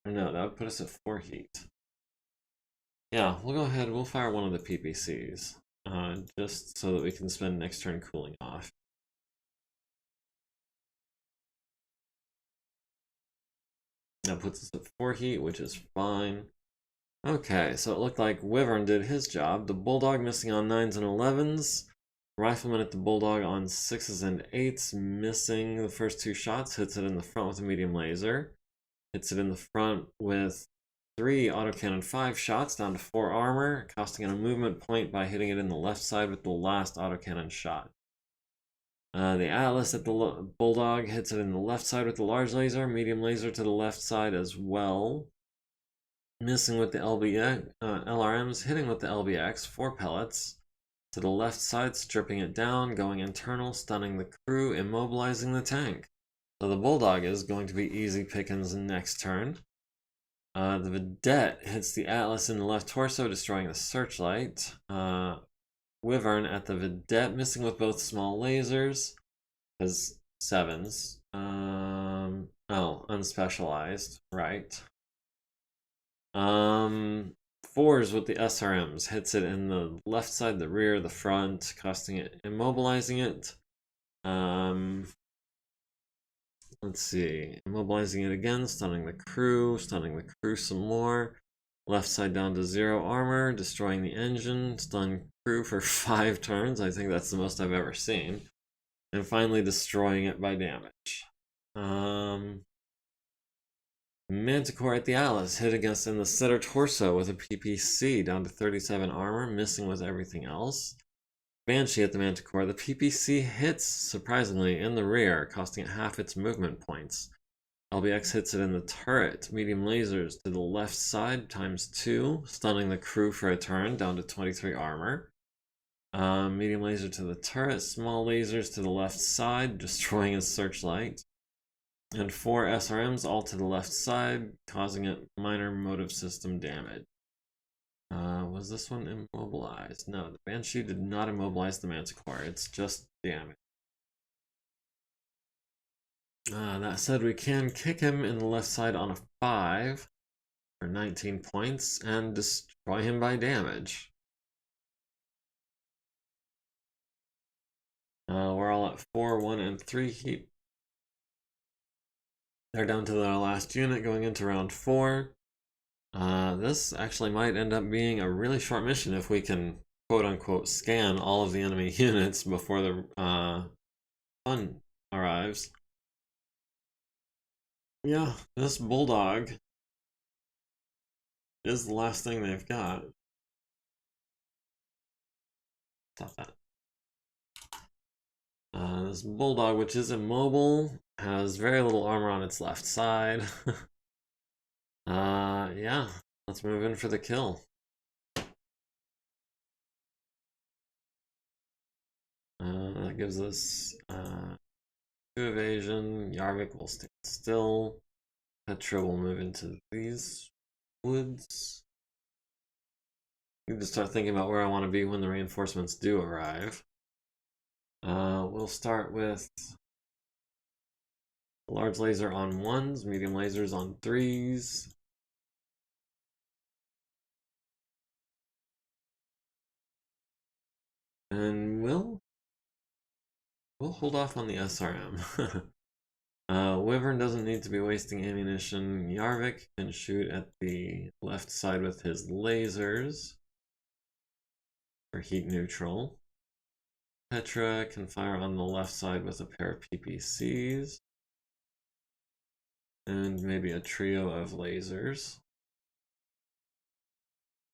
Or no, that would put us at 4 heat. Yeah, we'll go ahead, we'll fire one of the PPCs, just so that we can spend next turn cooling off. That puts us at 4 heat, which is fine. Okay, so it looked like Wyvern did his job. The Bulldog missing on 9s and 11s. Rifleman at the Bulldog on 6s and 8s, missing the first 2 shots. Hits it in the front with a medium laser. Hits it in the front with 3 autocannon 5 shots, down to 4 armor, costing it a movement point by hitting it in the left side with the last autocannon shot. The Atlas at the Bulldog hits it in the left side with the large laser, medium laser to the left side as well. Missing with the LRMs, hitting with the LBX, 4 pellets. To the left side, stripping it down, going internal, stunning the crew, immobilizing the tank. So the Bulldog is going to be easy pickings next turn. The Vedette hits the Atlas in the left torso, destroying the searchlight. Wyvern at the Vedette, missing with both small lasers, because 7s. Oh, unspecialized, right. 4s with the SRMs, hits it in the left side, the rear, the front, costing it, immobilizing it. let's see. Immobilizing it again, stunning the crew some more. Left side down to 0 armor, destroying the engine, stun crew for 5 turns. I think that's the most I've ever seen. And finally destroying it by damage. Manticore at the Alice, hit against in the center torso with a PPC, down to 37 armor, missing with everything else. Banshee at the Manticore, the PPC hits, surprisingly, in the rear, costing it half its movement points. LBX hits it in the turret, medium lasers to the left side, ×2, stunning the crew for a turn, down to 23 armor. Medium laser to the turret, small lasers to the left side, destroying his searchlight. And 4 SRMs all to the left side, causing it minor motive system damage. Was this one immobilized? No, the Banshee did not immobilize the Manticore. It's just damage. That said, we can kick him in the left side on a 5 for 19 points and destroy him by damage. We're all at 4, 1, and 3 heat. They're down to their last unit going into round 4. This actually might end up being a really short mission if we can quote-unquote scan all of the enemy units before the fun arrives. Yeah, this Bulldog is the last thing they've got. Stop that. This Bulldog, which is immobile, has very little armor on its left side. Yeah, let's move in for the kill. That gives us 2 evasion. Yarvik will stand still. Petra will move into these woods. I need to start thinking about where I want to be when the reinforcements do arrive. We'll start with large laser on 1s, medium lasers on 3s. And we'll hold off on the SRM. Wyvern doesn't need to be wasting ammunition. Yarvik can shoot at the left side with his lasers for heat neutral. Petra can fire on the left side with a pair of PPCs. And maybe a trio of lasers.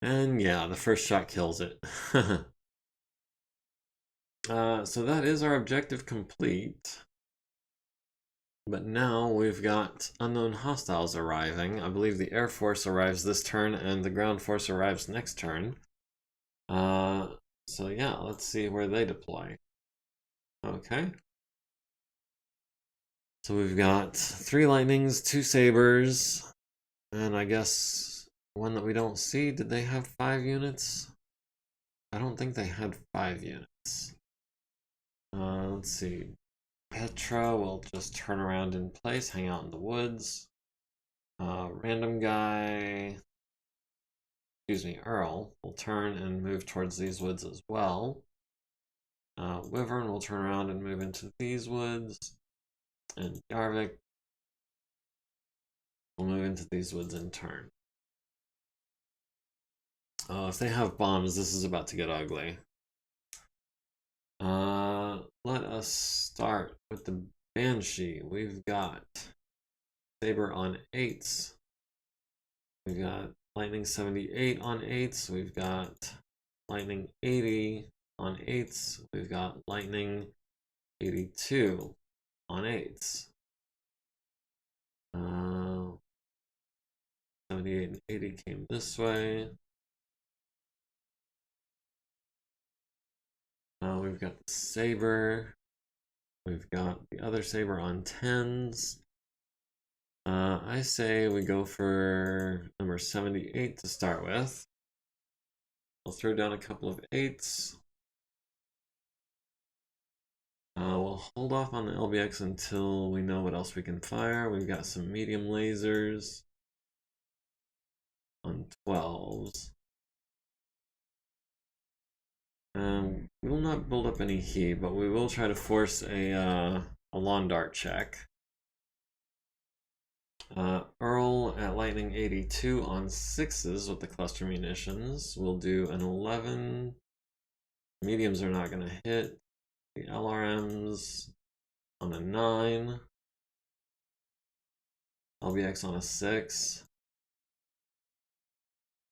And yeah, the first shot kills it. So that is our objective complete. But now we've got unknown hostiles arriving. I believe the Air Force arrives this turn and the Ground Force arrives next turn. So yeah, let's see where they deploy. Okay. So we've got 3 lightnings, 2 sabers, and I guess one that we don't see. Did they have 5 units? I don't think they had 5 units. Let's see. Petra will just turn around in place, hang out in the woods. Random guy, excuse me, Earl, will turn and move towards these woods as well. Wyvern will turn around and move into these woods. And Yarvik will move into these woods in turn. If they have bombs, this is about to get ugly. Let us start with the Banshee. We've got Saber on 8s. We've got Lightning 78 on 8s. We've got Lightning 80 on 8s. We've got Lightning 82 on 8s. 78 and 80 came this way. We've got the Saber. We've got the other Saber on 10s. I say we go for number 78 to start with. We'll throw down a couple of 8s. We'll hold off on the LBX until we know what else we can fire. We've got some medium lasers on 12s. We will not build up any heat, but we will try to force a lawn dart check. Earl at lightning 82 on 6s with the cluster munitions. We'll do an 11. Mediums are not going to hit. The LRMs on a 9. LBX on a 6.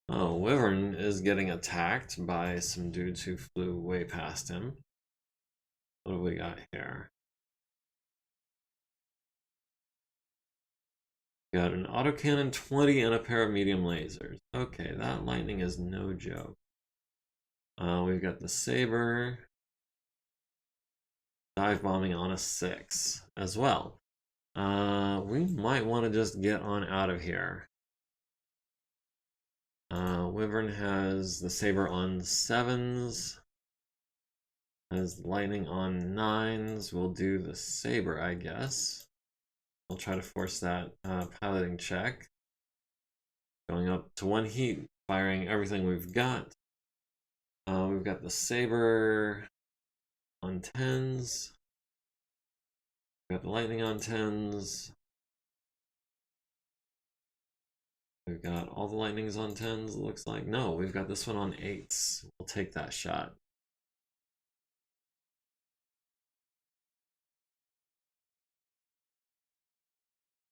Oh, Wyvern is getting attacked by some dudes who flew way past him. What have we got here? Got an autocannon 20 and a pair of medium lasers. Okay, that lightning is no joke. We've got the Saber dive bombing on a 6 as well. We might want to just get on out of here. Wyvern has the Saber on 7s. Has lightning on 9s. We'll do the Saber, I guess. We'll try to force that piloting check. Going up to 1 heat, firing everything we've got. We've got the Saber on 10s. We've got the lightning on 10s. We've got all the lightnings on 10s, it looks like. No, we've got this one on 8s. We'll take that shot.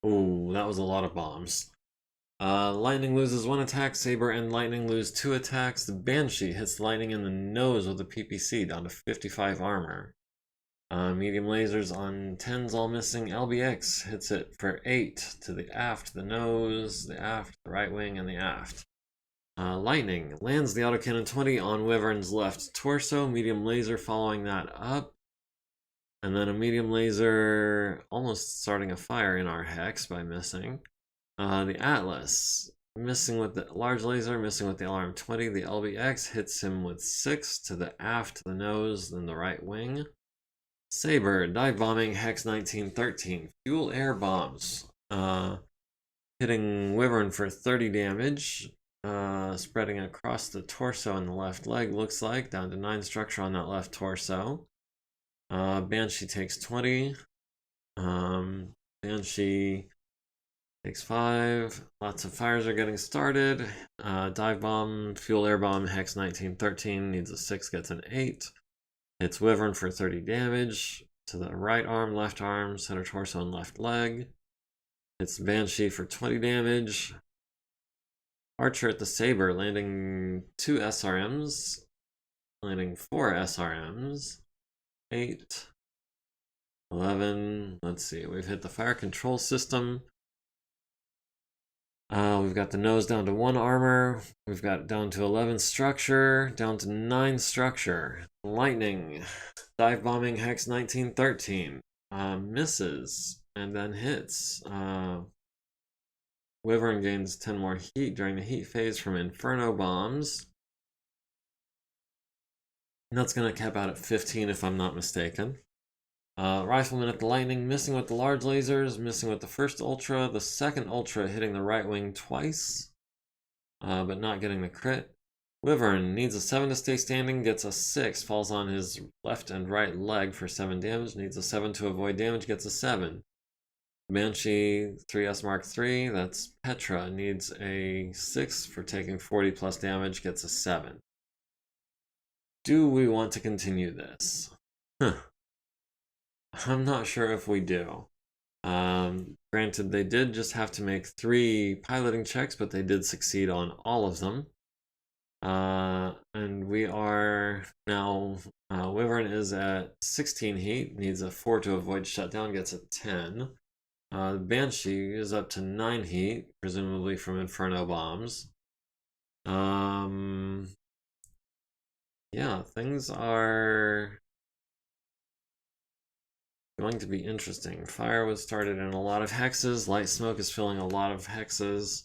Oh, that was a lot of bombs. Lightning loses 1 attack, Saber and Lightning lose 2 attacks. The Banshee hits Lightning in the nose with the PPC, down to 55 armor. Medium lasers on 10s all missing. LBX hits it for 8 to the aft, the nose, the aft, the right wing, and the aft. Lightning lands the autocannon 20 on Wyvern's left torso. Medium laser following that up. And then a medium laser almost starting a fire in our hex by missing. The Atlas missing with the large laser, missing with the alarm 20. The LBX hits him with 6 to the aft, the nose, then the right wing. Saber dive bombing hex 1913. Fuel air bombs. Hitting Wyvern for 30 damage. Spreading across the torso and the left leg, looks like. Down to 9 structure on that left torso. Banshee takes 20. Banshee takes 5. Lots of fires are getting started. Dive bomb, fuel air bomb, hex 1913. Needs a 6, gets an 8. Hits Wyvern for 30 damage. To the right arm, left arm, center torso, and left leg. Hits Banshee for 20 damage. Archer at the Saber, landing 2 SRMs. Landing 4 SRMs. 8. 11. Let's see, we've hit the fire control system. We've got the nose down to 1 armor. We've got down to 11 structure, down to 9 structure. Lightning, dive bombing hex 1913. Misses and then hits. Wyvern gains 10 more heat during the heat phase from Inferno bombs. And that's going to cap out at 15 if I'm not mistaken. Rifleman at the Lightning, missing with the large lasers, missing with the first Ultra, the second Ultra hitting the right wing twice, but not getting the crit. Wyvern needs a 7 to stay standing, gets a 6, falls on his left and right leg for 7 damage, needs a 7 to avoid damage, gets a 7. Banshee 3S Mark III, that's Petra, needs a 6 for taking 40 plus damage, gets a 7. Do we want to continue this? I'm not sure if we do. Granted, they did just have to make 3 piloting checks, but they did succeed on all of them. And we are now, Wyvern is at 16 heat, needs a 4 to avoid shutdown, gets a 10. Banshee is up to 9 heat, presumably from Inferno bombs. Yeah, things are going to be interesting. Fire was started in a lot of hexes. Light smoke is filling a lot of hexes.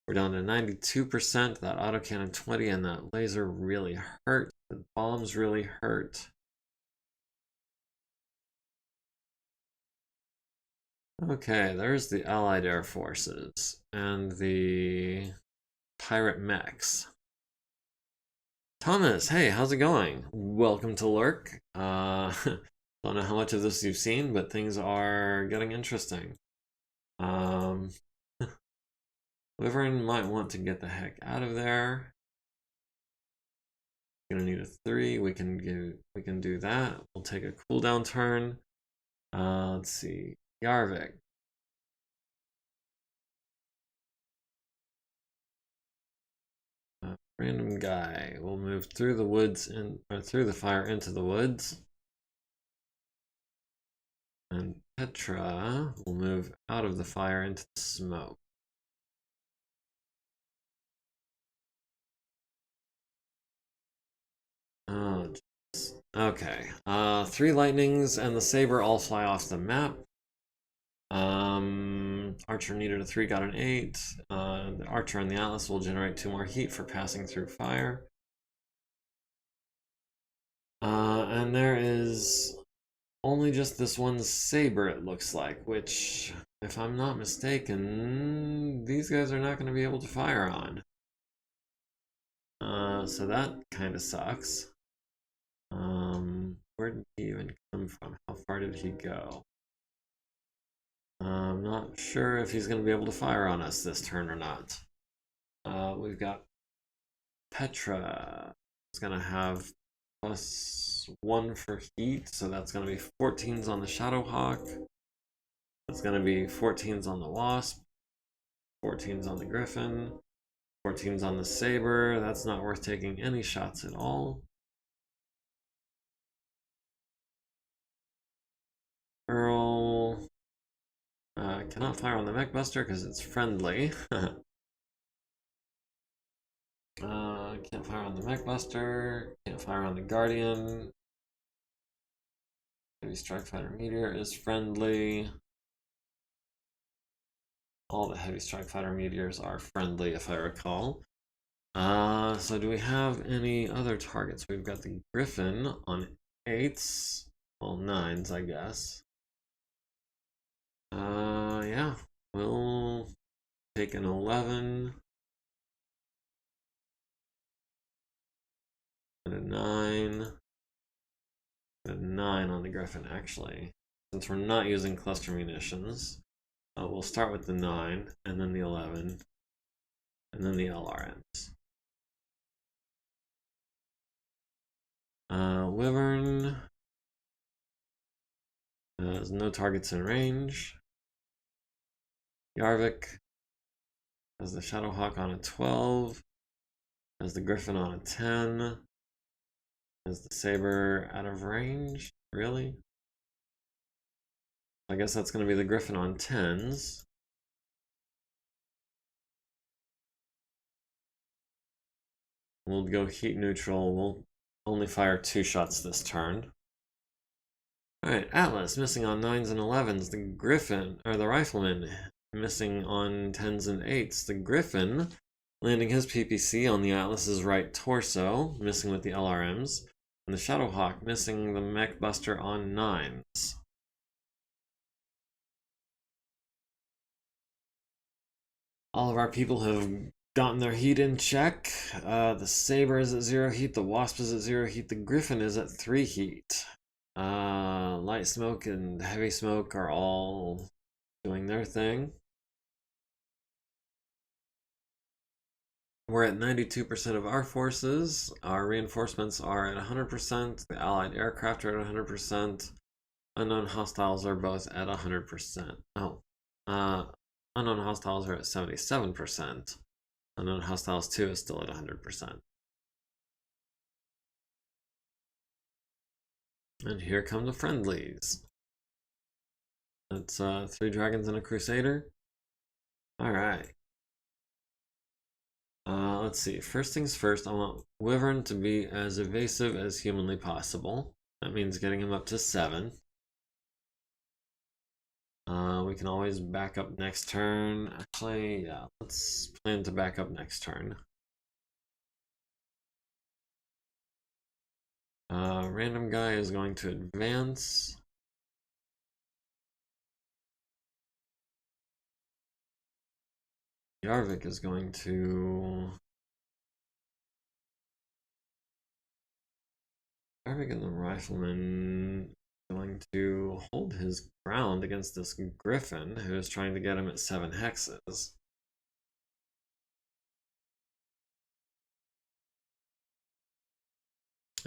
We're down to 92%. That autocannon 20 and that laser really hurt. The bombs really hurt. Okay, there's the Allied Air Forces and the pirate mechs. Thomas, hey, how's it going? Welcome to Lurk. Don't know how much of this you've seen, but things are getting interesting. Wyvern might want to get the heck out of there. Gonna need a 3. We can do that. We'll take a cooldown turn. Let's see. Yarvik. Random guy will move through the woods or through the fire into the woods. And Petra will move out of the fire into the smoke. Oh, geez. Okay. 3 lightnings and the saber all fly off the map. Archer needed a 3, got an 8. The Archer and the Atlas will generate 2 more heat for passing through fire. And there is only just this one saber, it looks like, which, if I'm not mistaken, these guys are not going to be able to fire on. So that kind of sucks. Where did he even come from? How far did he go? I'm not sure if he's going to be able to fire on us this turn or not. We've got Petra. It's going to have +1 for heat, so that's going to be 14s on the Shadowhawk. That's going to be 14s on the Wasp, 14s on the Griffin, 14s on the Saber. That's not worth taking any shots at all. Earl cannot fire on the Mech Buster because it's friendly. Can't fire on the Mech Buster. Can't fire on the Guardian. Heavy Strike Fighter Meteor is friendly. All the Heavy Strike Fighter Meteors are friendly, if I recall. So do we have any other targets? We've got the Griffin on 8s. Well, 9s, I guess. Yeah. We'll take an 11. And a 9. And a 9 on the Griffin, actually. Since we're not using cluster munitions, we'll start with the 9, and then the 11, and then the LRMs. Wyvern has no targets in range. Yarvik has the Shadowhawk on a 12, has the Griffin on a 10, has the Saber out of range. Really? I guess that's going to be the Griffin on 10s. We'll go heat neutral. We'll only fire 2 shots this turn. Alright, Atlas missing on 9s and 11s. The Griffin, or the Rifleman, missing on 10s and 8s. The Griffin landing his PPC on the Atlas's right torso, missing with the LRMs. And the Shadowhawk missing the Mech Buster on 9s. All of our people have gotten their heat in check. The Saber is at 0 heat, the Wasp is at 0 heat, the Griffin is at 3 heat. Light Smoke and Heavy Smoke are all doing their thing. We're at 92% of our forces. Our reinforcements are at 100%. The Allied aircraft are at 100%. Unknown hostiles are both at 100%. Oh, unknown hostiles are at 77%. Unknown hostiles 2 is still at 100%. And here come the friendlies. That's 3 dragons and a crusader. Alright. Let's see. First things first, I want Wyvern to be as evasive as humanly possible. That means getting him up to 7. We can always back up next turn. Actually, yeah, let's plan to back up next turn. Random guy is going to advance. Yarvik is going to... Yarvik and the Rifleman going to hold his ground against this Griffin who is trying to get him at 7 hexes.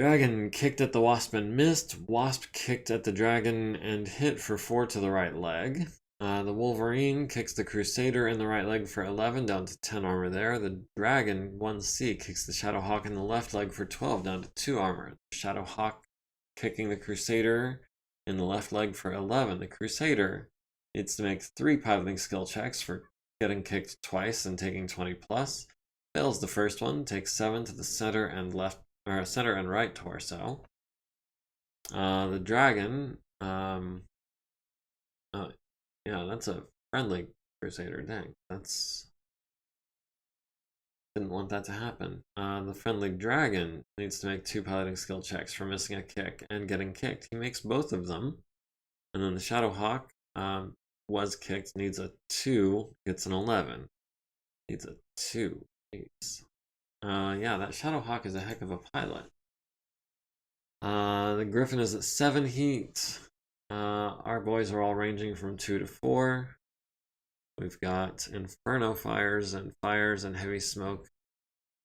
Dragon kicked at the Wasp and missed. Wasp kicked at the Dragon and hit for 4 to the right leg. The Wolverine kicks the Crusader in the right leg for 11, down to 10 armor there. The Dragon 1C kicks the Shadowhawk in the left leg for 12, down to 2 armor. The Shadowhawk kicking the Crusader in the left leg for 11. The Crusader needs to make 3 piloting skill checks for getting kicked twice and taking 20 plus. Fails the first one, takes 7 to the center and center and right torso. The Dragon, yeah, that's a friendly Crusader. Dang, didn't want that to happen. The friendly Dragon needs to make 2 piloting skill checks for missing a kick and getting kicked. He makes both of them. And then the Shadowhawk was kicked, needs a 2, gets an 11. Needs a 2. Jeez. Yeah, that Shadowhawk is a heck of a pilot. The Griffin is at 7 heat. Our boys are all ranging from 2 to 4. We've got Inferno fires and heavy smoke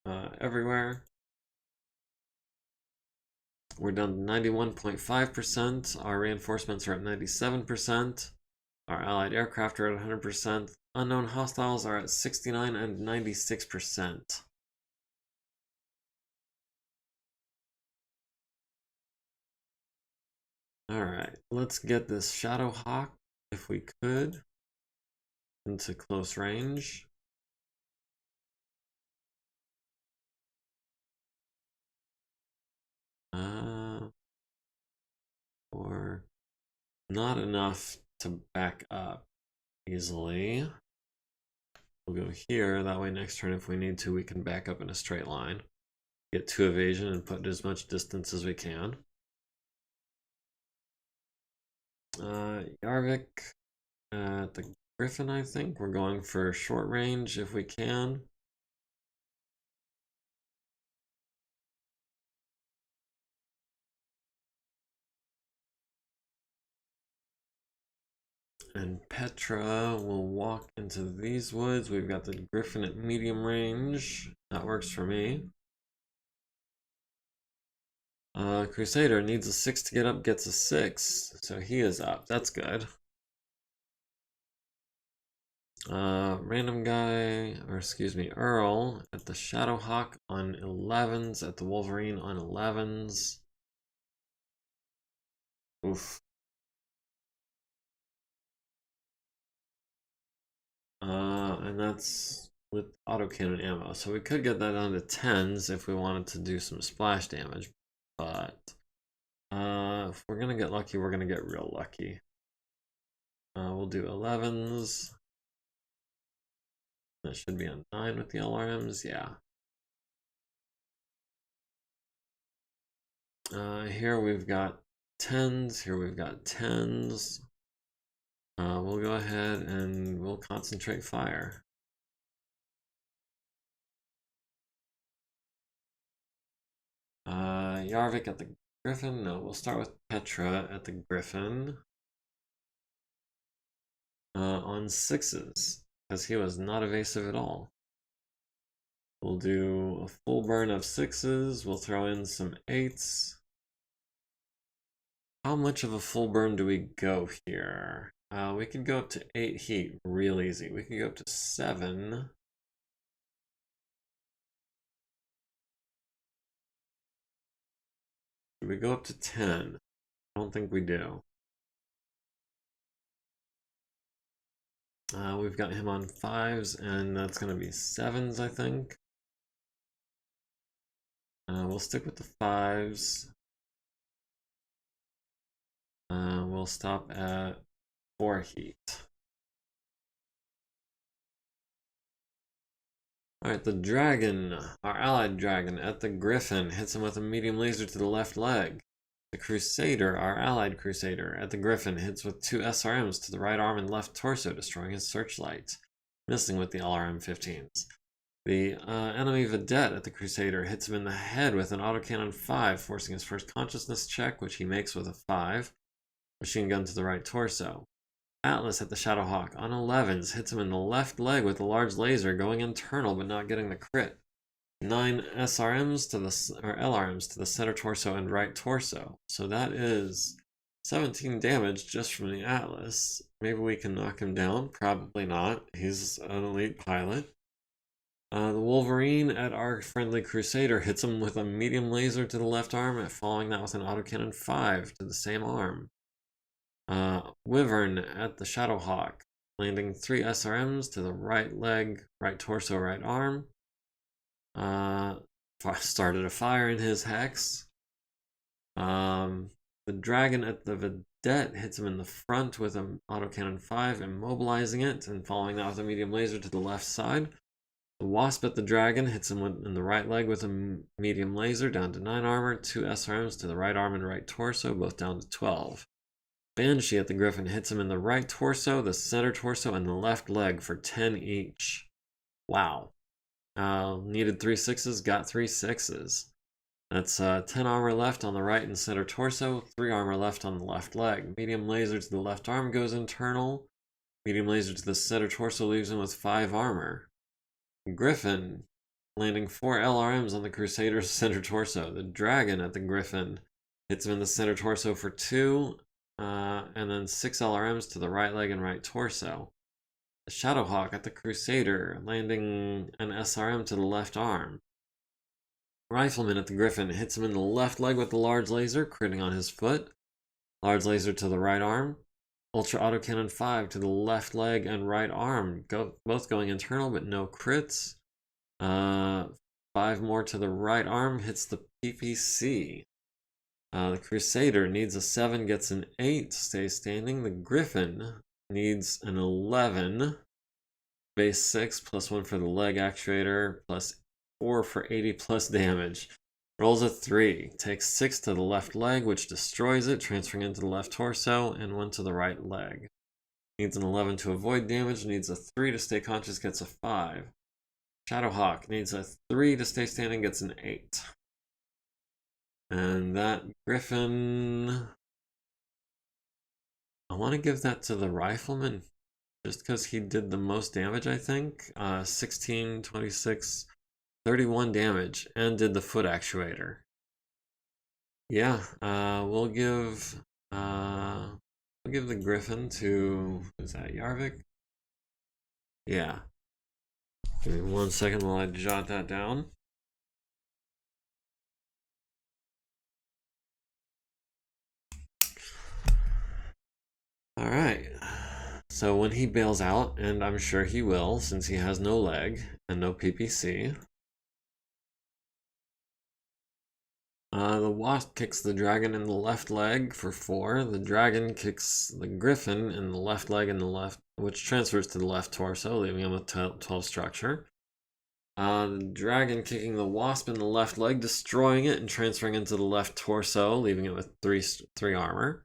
everywhere. We're down to 91.5%. Our reinforcements are at 97%. Our allied aircraft are at 100%. Unknown hostiles are at 69 and 96%. Alright, let's get this Shadowhawk, if we could, into close range. Or not enough to back up easily. We'll go here, that way next turn if we need to we can back up in a straight line. Get 2 evasion and put as much distance as we can. Yarvik at the Griffin, I think. We're going for short range if we can. And Petra will walk into these woods. We've got the Griffin at medium range. That works for me. Crusader needs a 6 to get up, gets a 6. So he is up. That's good. Random guy, or excuse me, Earl at the Shadowhawk on 11s, at the Wolverine on 11s. Oof. And that's with autocannon ammo. So we could get that down to 10s if we wanted to do some splash damage. But if we're gonna get lucky, we're gonna get real lucky. We'll do 11s. That should be on 9 with the LRMs, yeah. Here we've got 10s, here we've got 10s. We'll go ahead and we'll concentrate fire. Yarvik at the Griffin? No, we'll start with Petra at the Griffin. On 6s, because he was not evasive at all. We'll do a full burn of 6s, we'll throw in some 8s. How much of a full burn do we go here? We could go up to 8 heat real easy. We could go up to 7. Do we go up to 10? I don't think we do. We've got him on 5s, and that's going to be 7s, I think. We'll stick with the 5s. We'll stop at 4 heat. Alright, the Dragon, our allied Dragon at the Griffin, hits him with a medium laser to the left leg. The Crusader, our allied Crusader, at the Griffin, hits with 2 SRMs to the right arm and left torso, destroying his searchlight, missing with the LRM-15s. The enemy Vedette at the Crusader hits him in the head with an autocannon 5, forcing his first consciousness check, which he makes with a 5. Machine gun to the right torso. Atlas at the Shadowhawk on 11s hits him in the left leg with a large laser, going internal but not getting the crit. 9 SRMs to the, or LRMs to the center torso and right torso. So that is 17 damage just from the Atlas. Maybe we can knock him down. Probably not. He's an elite pilot. The Wolverine at our friendly Crusader hits him with a medium laser to the left arm, following that with an autocannon 5 to the same arm. Wyvern at the Shadowhawk, landing 3 SRMs to the right leg, right torso, right arm. Started a fire in his hex. The Dragon at the Vedette hits him in the front with an autocannon 5, immobilizing it, and following that with a medium laser to the left side. The Wasp at the Dragon hits him in the right leg with a medium laser, down to 9 armor, 2 SRMs to the right arm and right torso, both down to 12. Banshee at the Griffin hits him in the right torso, the center torso, and the left leg for 10 each. Wow. Needed 3 6s, got 3 6s. That's 10 armor left on the right and center torso, 3 armor left on the left leg. Medium laser to the left arm goes internal. Medium laser to the center torso leaves him with 5 armor. Griffin, landing 4 LRMs on the Crusader's center torso. The Dragon at the Griffin hits him in the center torso for 2, and then 6 LRMs to the right leg and right torso. The Shadowhawk at the Crusader, landing an SRM to the left arm. Rifleman at the Griffin hits him in the left leg with the large laser, critting on his foot. Large laser to the right arm. Ultra Autocannon 5 to the left leg and right arm, both going internal but no crits. 5 more to the right arm, hits the PPC. The Crusader needs a 7, gets an 8, stays standing. The Griffin needs an 11, base 6, plus 1 for the leg actuator, plus 4 for 80 plus damage. Rolls a 3, takes 6 to the left leg, which destroys it, transferring into the left torso, and 1 to the right leg. Needs an 11 to avoid damage, needs a 3 to stay conscious, gets a 5. Shadowhawk needs a 3 to stay standing, gets an 8. And that Griffin... I want to give that to the Rifleman, just because he did the most damage, I think. 16, 26... 31 damage, and did the foot actuator. Yeah, we'll give the Griffin to, is that Yarvik? Yeah. Give me 1 second while I jot that down. Alright. So when he bails out, and I'm sure he will, since he has no leg and no PPC, the Wasp kicks the Dragon in the left leg for 4. The Dragon kicks the Griffin in the left leg and the left, which transfers to the left torso, leaving him with 12 structure. The Dragon kicking the Wasp in the left leg, destroying it and transferring into the left torso, leaving it with 3 armor.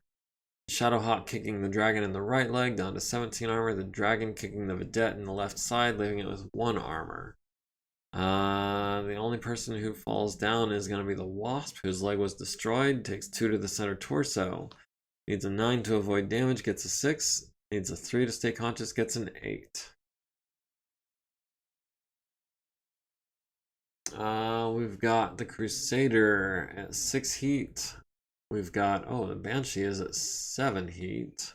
Shadowhawk kicking the Dragon in the right leg, down to 17 armor. The Dragon kicking the Vedette in the left side, leaving it with 1 armor. The only person who falls down is going to be the Wasp, whose leg was destroyed, takes 2 to the center torso, needs a 9 to avoid damage, gets a 6, needs a 3 to stay conscious, gets an 8. We've got the Crusader at 6 heat. We've got, oh, the Banshee is at 7 heat.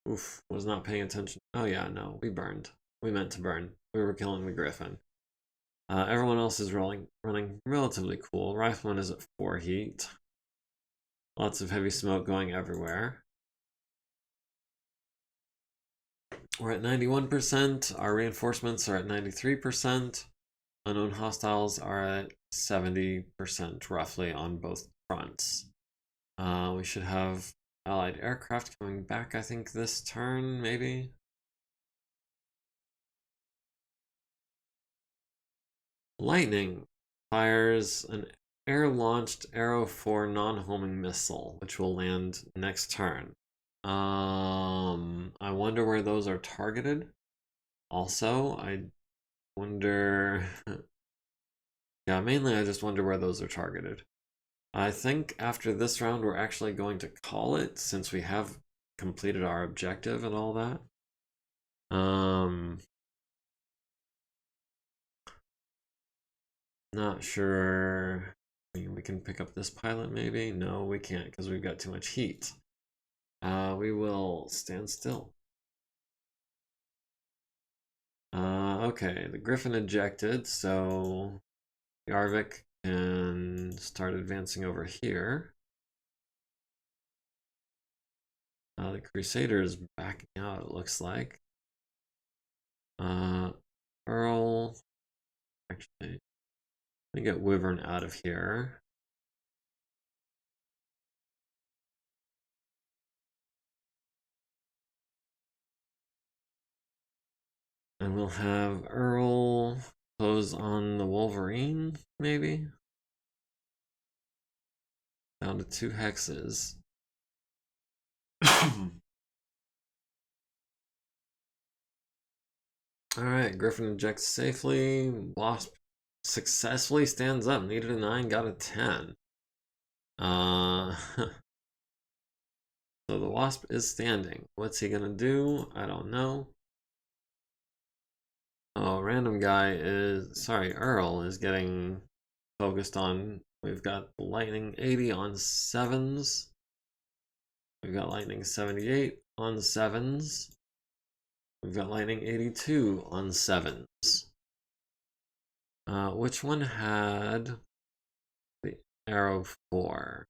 Oof, was not paying attention. Oh yeah, no, we burned. We meant to burn. We were killing the Griffin. Everyone else is running relatively cool. Rifleman is at 4 heat. Lots of heavy smoke going everywhere. We're at 91%. Our reinforcements are at 93%. Unknown hostiles are at 70% roughly on both fronts. We should have allied aircraft coming back, I think, this turn, maybe? Lightning fires an air-launched Arrow 4 non-homing missile, which will land next turn. I wonder where those are targeted. Also, I wonder... yeah, mainly I just wonder where those are targeted. I think after this round we're actually going to call it, since we have completed our objective and all that. Not sure. We can pick up this pilot maybe? No, we can't because we've got too much heat. We will stand still. Okay, the Griffin ejected, so Yarvik can start advancing over here. The Crusader is backing out, it looks like. Earl. Actually, let me get Wyvern out of here. And we'll have Earl close on the Wolverine, maybe? Down to 2 hexes. Alright, Griffin ejects safely. Wasp successfully stands up. Needed a 9, got a 10. So the Wasp is standing. What's he gonna do? I don't know. Oh, random guy is... Sorry, Earl is getting focused on... We've got Lightning 80 on 7s. We've got Lightning 78 on 7s. We've got Lightning 82 on 7s. Which one had the Arrow 4?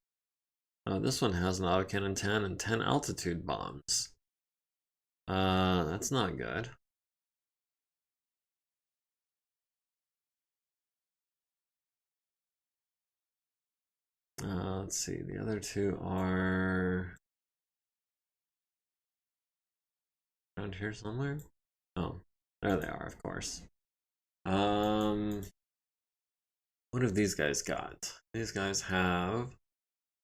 Oh, this one has an autocannon 10 and 10 altitude bombs. That's not good. Let's see, the other 2 are around here somewhere. Oh, there they are, of course. What have these guys got? These guys have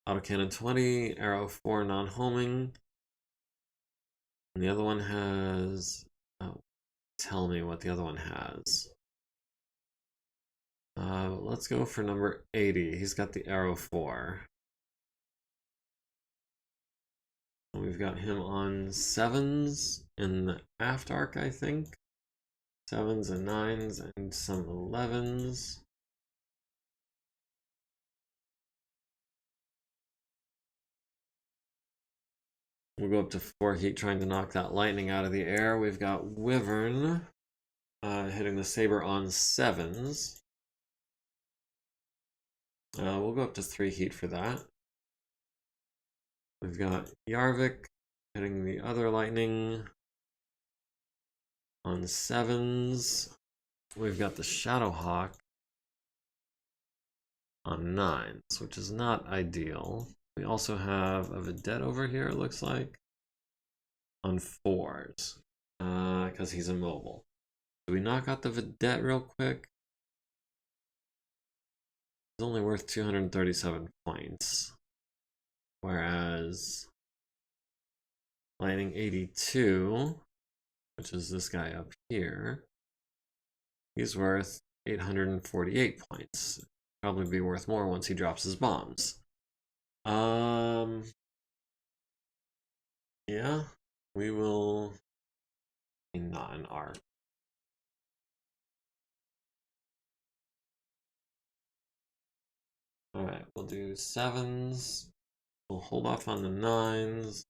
autocannon 20, arrow 4 non-homing. And the other one has... Oh, tell me what the other one has. Let's go for number 80. He's got the arrow 4. We've got him on 7s in the aft arc, I think. 7s and 9s and some 11s. We'll go up to 4 heat trying to knock that lightning out of the air. We've got Wyvern hitting the saber on 7s. We'll go up to 3 heat for that. We've got Yarvik hitting the other lightning on 7s. We've got the Shadowhawk on 9s, which is not ideal. We also have a Vedette over here, it looks like, on 4s, because he's immobile. Do we knock out the Vedette real quick? It's only worth 237 points. Whereas Lightning 82, which is this guy up here, he's worth 848 points. Probably be worth more once he drops his bombs. Yeah, we will not an arc. Alright, we'll do 7s. We'll hold off on the 9s.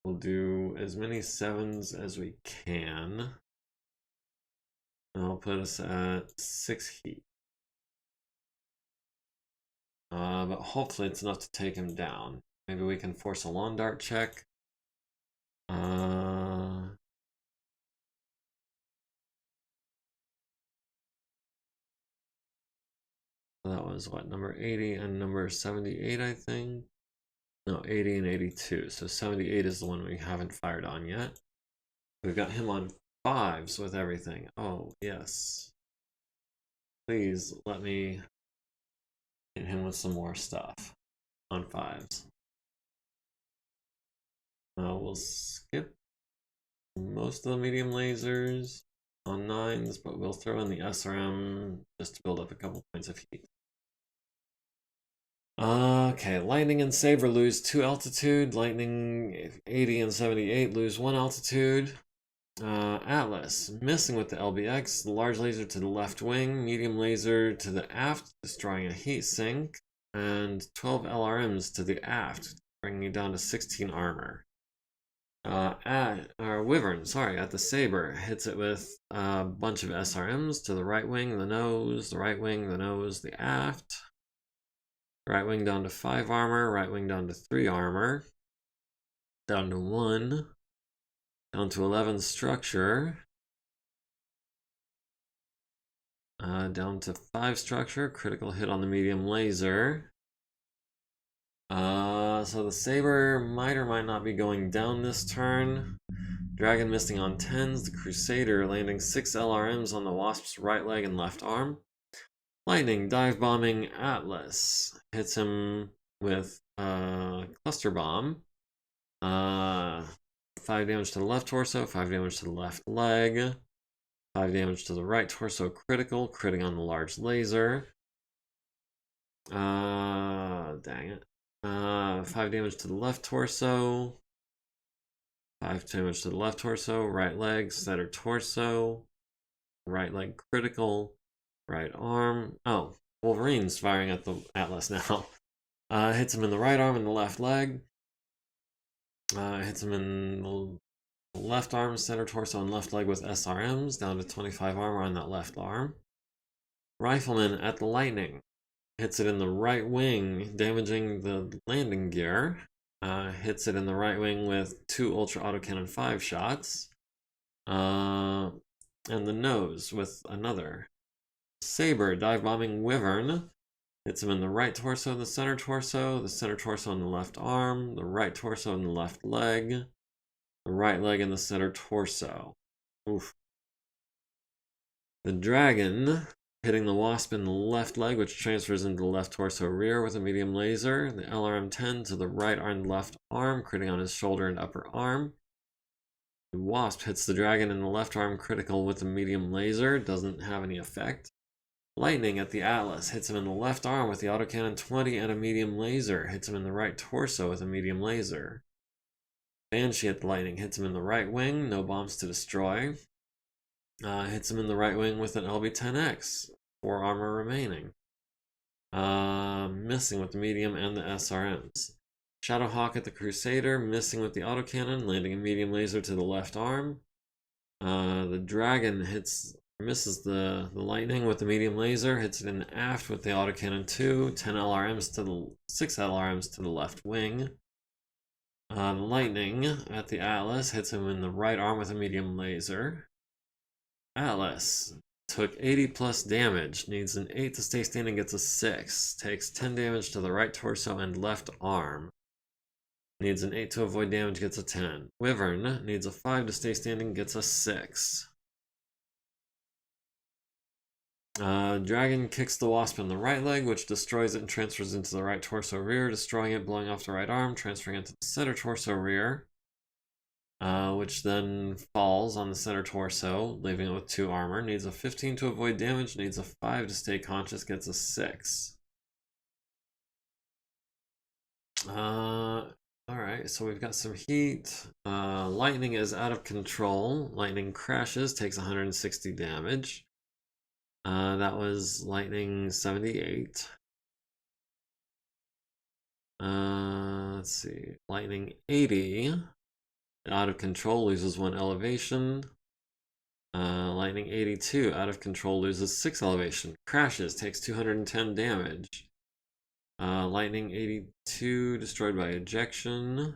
We'll do as many 7s as we can. That'll put us at 6 heat. But hopefully it's enough to take him down. Maybe we can force a lawn dart check. That was what, number 80 and number 78, I think? No, 80 and 82. So 78 is the one we haven't fired on yet. We've got him on 5s with everything. Oh, yes. Please let me hit him with some more stuff on 5s. We'll skip most of the medium lasers on 9s, but we'll throw in the SRM just to build up a couple points of heat. Okay, Lightning and Saber lose 2 altitude. Lightning 80 and 78 lose 1 altitude. Atlas, missing with the LBX, the large laser to the left wing, medium laser to the aft, destroying a heat sink, and 12 LRMs to the aft, bringing you down to 16 armor. Wyvern, sorry, at the Saber, hits it with a bunch of SRMs to the right wing, the nose, the right wing, the nose, the aft. Right wing down to 5 armor, right wing down to 3 armor, down to 1, down to 11 structure, down to 5 structure, critical hit on the medium laser. So the Saber might or might not be going down this turn. Dragon missing on 10s, the Crusader landing 6 LRMs on the Wasp's right leg and left arm. Lightning dive bombing Atlas hits him with cluster bomb. 5 damage to the left torso, 5 damage to the left leg, 5 damage to the right torso critical, critting on the large laser. Dang it. 5 damage to the left torso, 5 damage to the left torso, right leg, center torso, right leg critical, right arm. Oh, Wolverine's firing at the Atlas now. Hits him in the right arm and the left leg. Hits him in the left arm, center torso, and left leg with SRMs, down to 25 armor on that left arm. Rifleman at the Lightning. Hits it in the right wing, damaging the landing gear. Hits it in the right wing with 2 Ultra Autocannon 5 shots. And the nose with another. Saber, dive bombing Wyvern. Hits him in the right torso, the center torso and the left arm, the right torso and the left leg, the right leg and the center torso. Oof. The Dragon, hitting the Wasp in the left leg, which transfers into the left torso rear with a medium laser. The LRM-10 to the right arm and left arm, critting on his shoulder and upper arm. The Wasp hits the Dragon in the left arm critical with a medium laser, doesn't have any effect. Lightning at the Atlas, hits him in the left arm with the autocannon 20 and a medium laser, hits him in the right torso with a medium laser. Banshee at the Lightning, hits him in the right wing, no bombs to destroy. Hits him in the right wing with an LB-10X, 4 armor remaining. Missing with the medium and the SRMs. Shadowhawk at the Crusader, missing with the autocannon, landing a medium laser to the left arm. The Dragon misses the Lightning with the medium laser, hits it in the aft with the autocannon 2, 10 LRMs to the 6 LRMs to the left wing. The Lightning at the Atlas hits him in the right arm with a medium laser. Atlas took 80 plus damage, needs an 8 to stay standing, gets a 6, takes 10 damage to the right torso and left arm. Needs an 8 to avoid damage, gets a 10. Wyvern needs a 5 to stay standing, gets a 6. Dragon kicks the Wasp in the right leg, which destroys it and transfers into the right torso rear, destroying it, blowing off the right arm, transferring it to the center torso rear, which then falls on the center torso, leaving it with 2 armor. Needs a 15 to avoid damage, needs a 5 to stay conscious, gets a 6. Alright, so we've got some heat. Lightning is out of control. Lightning crashes, takes 160 damage. That was Lightning 78. Let's see. Lightning 80. Out of control, loses 1 elevation. Lightning 82. Out of control, loses 6 elevation. Crashes, takes 210 damage. Lightning 82, destroyed by ejection.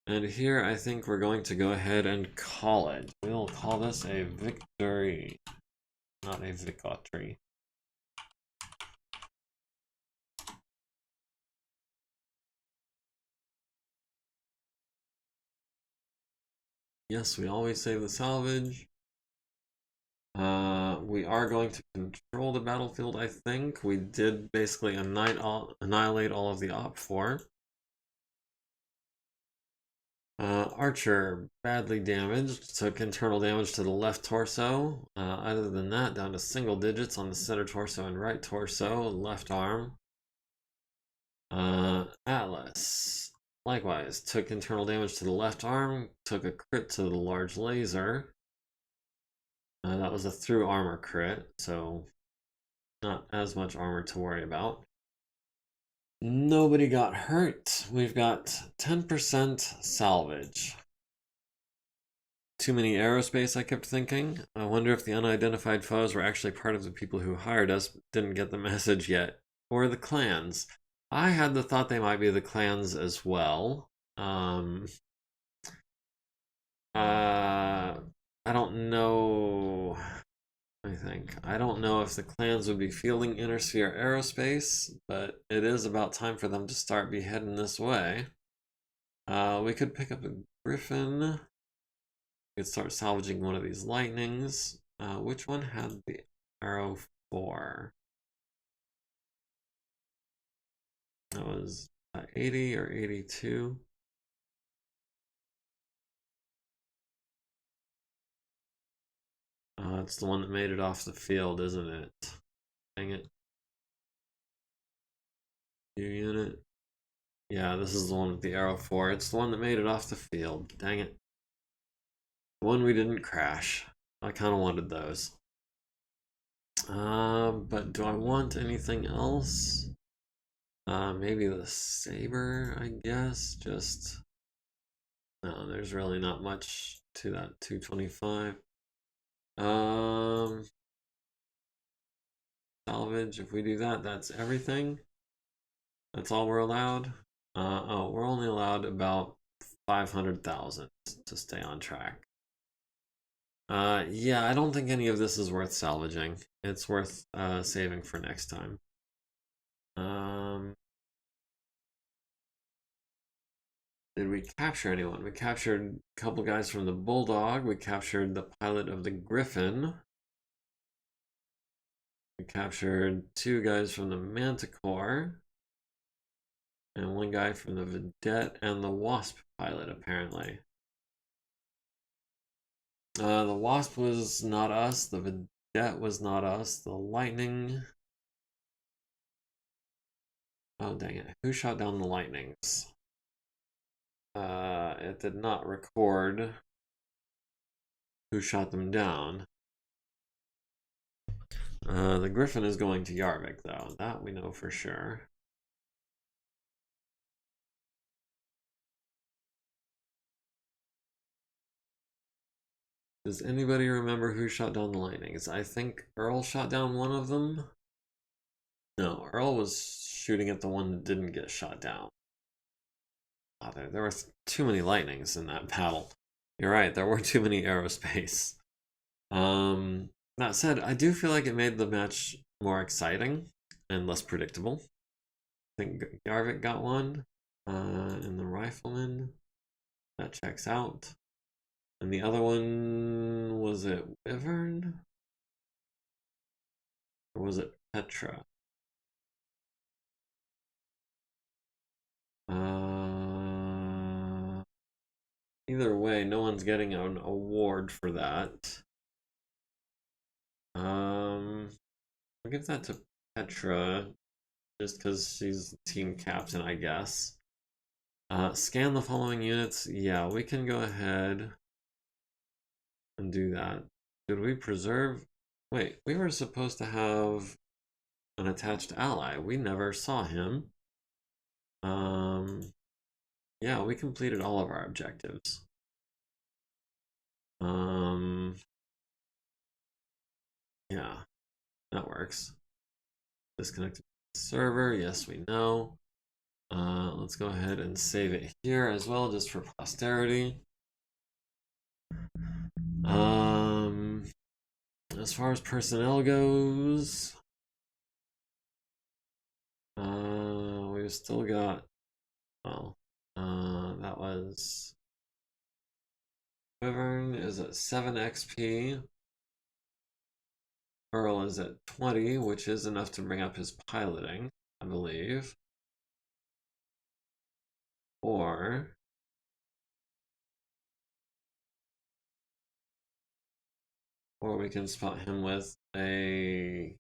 And here I think we're going to go ahead and call it. We'll call this a victory, not a victory. Yes, we always save the salvage. We are going to control the battlefield, I think. We did basically annihilate all of the Op-4. Archer, badly damaged, took internal damage to the left torso. Other than that, down to single digits on the center torso and right torso, left arm. Atlas, Likewise, took internal damage to the left arm, took a crit to the large laser. That was a through armor crit, so not as much armor to worry about. Nobody got hurt. We've got 10% salvage. Too many aerospace, I kept thinking. I wonder if the unidentified foes were actually part of the people who hired us, didn't get the message yet. Or the clans. I had the thought they might be the clans as well. I don't know. I think. I don't know if the clans would be fielding Inner Sphere Aerospace, but it is about time for them to start be heading this way. We could pick up a Griffin. We could start salvaging one of these Lightnings. Which one had the Arrow 4? That was 80 or 82. It's the one that made it off the field, isn't it? Dang it. New unit. Yeah, this is the one with the Arrow 4. It's the one that made it off the field. Dang it. The one we didn't crash. I kind of wanted those. But do I want anything else? Maybe the Saber, I guess. Just... No, there's really not much to that 225. Salvage, if we do that, that's everything. That's all we're allowed. Oh, we're only allowed about 500,000 to stay on track. Yeah, I don't think any of this is worth salvaging. It's worth saving for next time. Did we capture anyone? We captured a couple guys from the Bulldog. We captured the pilot of the Griffin. We captured 2 guys from the Manticore. And 1 guy from the Vedette and the Wasp pilot, apparently. The Wasp was not us. The Vedette was not us. The Lightning... Oh, dang it. Who shot down the Lightnings? It did not record who shot them down. The Griffin is going to Yarvik, though. That we know for sure. Does anybody remember who shot down the Lightnings? I think Earl shot down one of them. No, Earl was shooting at the one that didn't get shot down. Oh, there were too many Lightnings in that battle. You're right, there were too many Aerospace. That said, I do feel like it made the match more exciting and less predictable. I think Yarvik got one, and the Rifleman. That checks out. And the other one, was it Wyvern? Or was it Petra? Either way, no one's getting an award for that. I'll give that to Petra, just because she's team captain, I guess. Scan the following units. Yeah, we can go ahead and do that. Did we preserve? Wait, we were supposed to have an attached ally. We never saw him. Yeah, we completed all of our objectives. Yeah, that works. Disconnect the server. Yes, we know. Let's go ahead and save it here as well, just for posterity. As far as personnel goes, we've still got, well, that was, Wyvern is at 7 XP. Earl is at 20, which is enough to bring up his piloting, I believe. Or we can spot him with a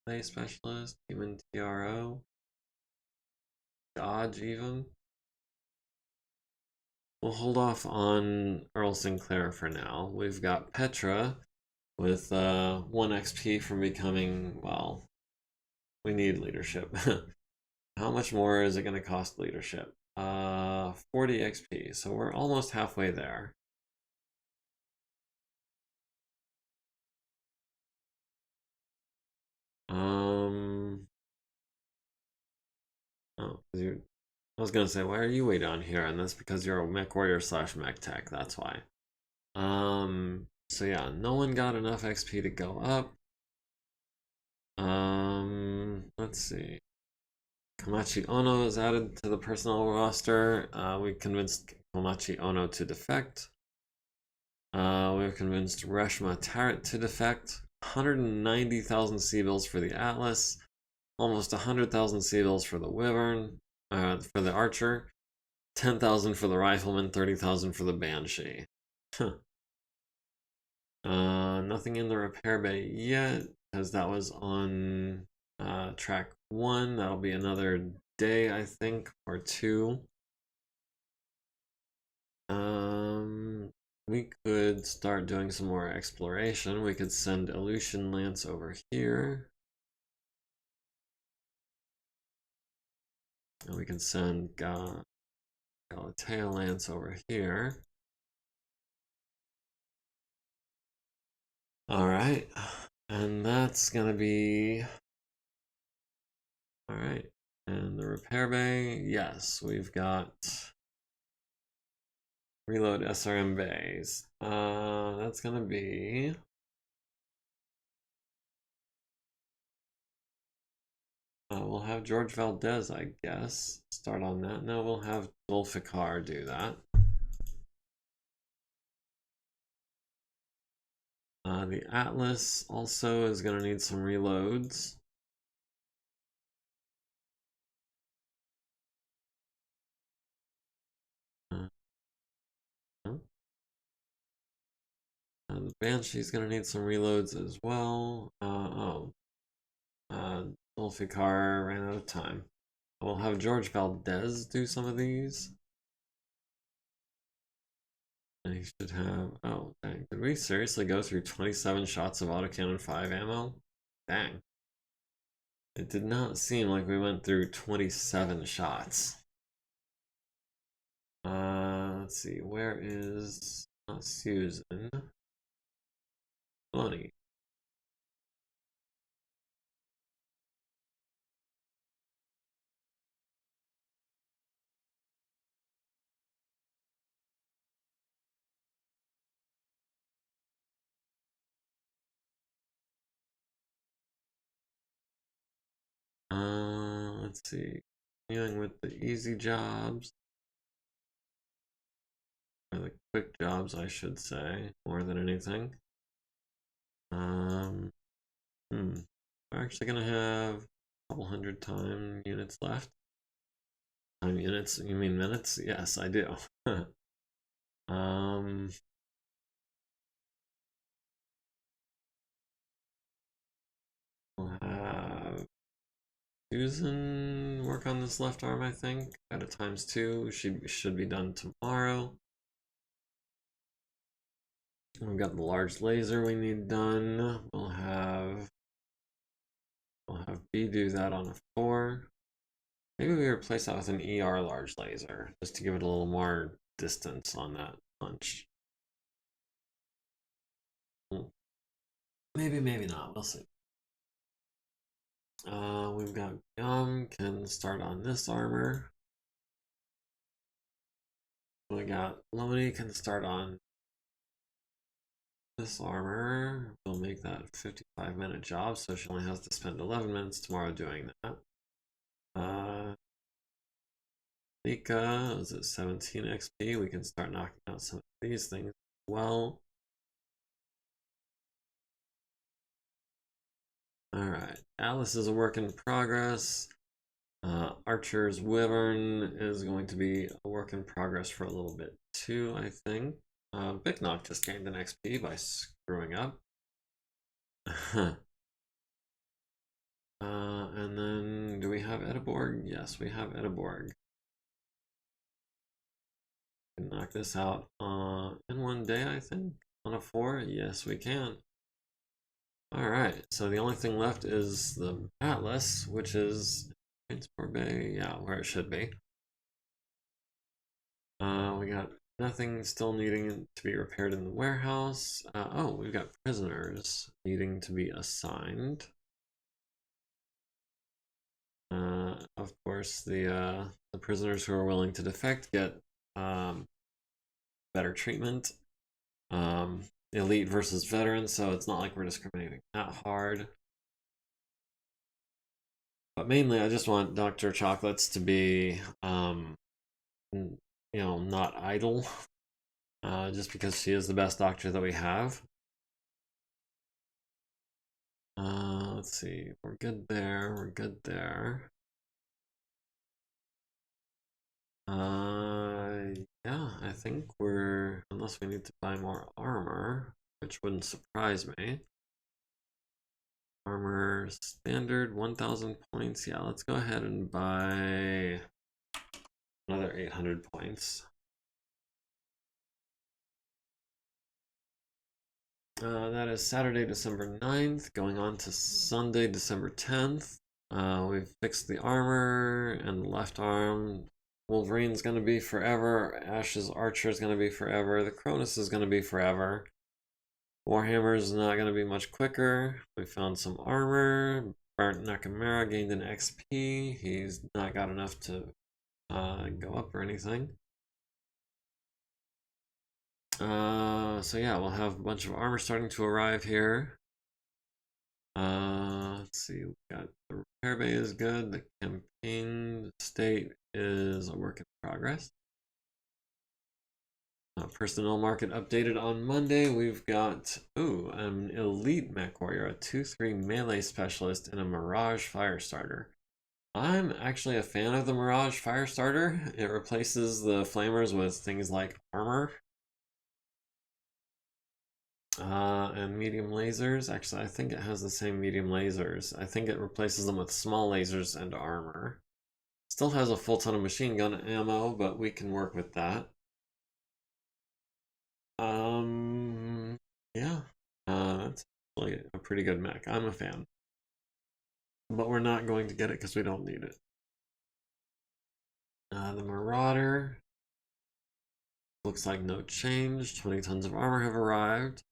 play specialist, human TRO, dodge even. we'll hold off on Earl Sinclair for now. We've got Petra with 1 XP from becoming, well, we need leadership. How much more is it going to cost leadership? 40 XP, so we're almost halfway there. Oh, I was gonna say, why are you way down here? And that's because you're a mech warrior slash mech tech, that's why. So yeah, no one got enough XP to go up. Let's see. Komachi Ono is added to the personnel roster. We convinced Komachi Ono to defect. We've convinced Reshma Tarrant to defect. 190,000 C-bills for the Atlas. Almost 100,000 C-bills for the Wyvern. For the Archer. 10,000 for the Rifleman. 30,000 for the Banshee. Nothing in the repair bay yet, because that was on track 1. That'll be another day, I think, or 2. We could start doing some more exploration. We could send Aleutian Lance over here. And we can send Galatea Lance over here. Alright. And that's gonna be... Alright. And the repair bay, yes, we've got... Reload SRM bays. That's gonna be... we'll have George Valdez, I guess, start on that. No, we'll have Zulfikar do that. The Atlas also is gonna need some reloads. The Banshee's gonna need some reloads as well. Zulfikar ran out of time. We'll have George Valdez do some of these. And he should have... Oh, dang. Did we seriously go through 27 shots of autocannon 5 ammo? Dang. It did not seem like we went through 27 shots. Let's see. Where is... Not Susan. Lonnie. Let's see. Dealing with the easy jobs. Or the quick jobs, I should say, more than anything. We're actually gonna have a couple hundred time units left. Time units? You mean minutes? Yes, I do. We'll have Susan work on this left arm, I think, at a ×2. She should be done tomorrow. We've got the large laser we need done. We'll have B do that on a 4. Maybe we replace that with an ER large laser, just to give it a little more distance on that punch. Maybe, maybe not. We'll see. We've got Yum can start on this armor. We got Loney can start on this armor. We'll make that a 55-minute job, so she only has to spend 11 minutes tomorrow doing that. Lika is at 17 XP. We can start knocking out some of these things as well. Alright, Alice is a work in progress. Archer's Wyvern is going to be a work in progress for a little bit too, I think. Big Knock just gained an XP by screwing up. And then, do we have Ediborg? Yes, we have Ediborg. can knock this out in one day, I think. On a 4? Yes, we can. Alright, so the only thing left is the Atlas, which is transport bay, yeah, where it should be. We got nothing still needing to be repaired in the warehouse. Oh, we've got prisoners needing to be assigned. Of course, the prisoners who are willing to defect get better treatment. Elite versus veteran, so it's not like we're discriminating that hard. But mainly, I just want Dr. Chocolates to be, not idle. Just because she is the best doctor that we have. Let's see. We're good there. We're good there. Yeah, I think we're, unless we need to buy more armor, which wouldn't surprise me. Armor standard 1,000 points. Yeah, let's go ahead and buy another 800 points. That is Saturday, December 9th, going on to Sunday, December 10th. We've fixed the armor and the left arm. Wolverine's gonna be forever. Ash's Archer is gonna be forever. The Cronus is gonna be forever. Warhammer's not gonna be much quicker. We found some armor. Bart Nakamura gained an XP. He's not got enough to go up or anything. So yeah, we'll have a bunch of armor starting to arrive here. Let's see, we got the repair bay is good. The campaign state is a work in progress. Personnel market updated on Monday. We've got, an elite mech warrior, a 2-3 melee specialist, and a Mirage Firestarter. I'm actually a fan of the Mirage Firestarter. It replaces the flamers with things like armor. And medium lasers. Actually, I think it has the same medium lasers. I think it replaces them with small lasers and armor. Still has a full ton of machine gun ammo, but we can work with that. Yeah. That's actually a pretty good mech. I'm a fan. But we're not going to get it because we don't need it. The Marauder. Looks like no change. 20 tons of armor have arrived.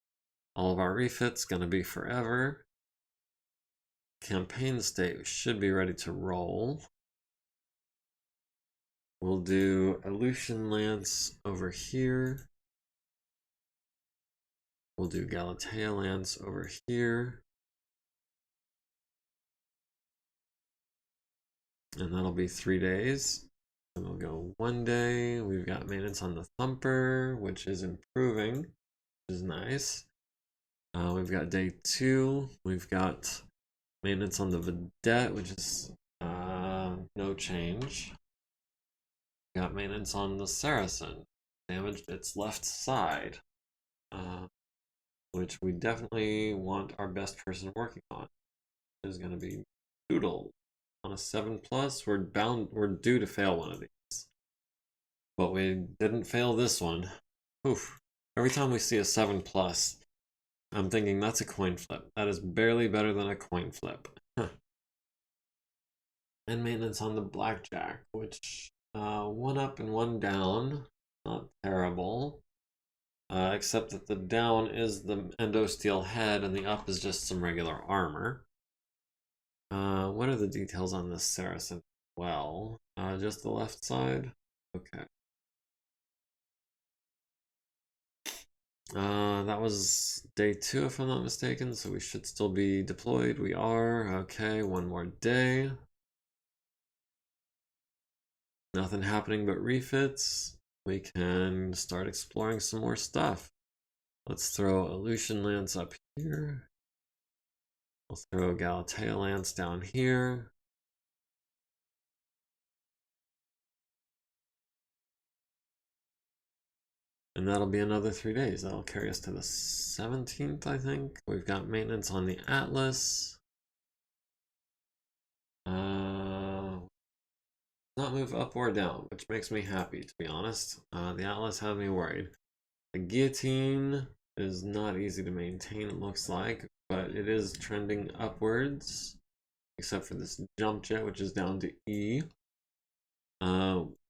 All of our refits gonna be forever. Campaign state should be ready to roll. We'll do Aleutian Lance over here. We'll do Galatea Lance over here. And that'll be 3 days. And we'll go 1 day. We've got maintenance on the Thumper, which is improving, which is nice. We've got day 2. We've got maintenance on the Vedette, which is no change. Got maintenance on the Saracen. Damaged its left side. Which we definitely want our best person working on. Is going to be Doodle. On a 7+, we're due to fail one of these. But we didn't fail this one. Oof. Every time we see a 7+, I'm thinking that's a coin flip. That is barely better than a coin flip. And maintenance on the Blackjack, which 1 up and 1 down. Not terrible. Except that the down is the endosteel head and the up is just some regular armor. What are the details on this Saracen? Well, just the left side? Okay. That was day 2 if I'm not mistaken, so we should still be deployed. We are. Okay, 1 more day. Nothing happening but refits. We can start exploring some more stuff. Let's throw Aleutian Lance up here. We'll throw Galatea Lance down here. And that'll be another 3 days. That'll carry us to the 17th, I think. We've got maintenance on the Atlas. not move up or down, which makes me happy, to be honest. The Atlas had me worried. The guillotine is not easy to maintain, it looks like, but it is trending upwards, except for this jump jet, which is down to E.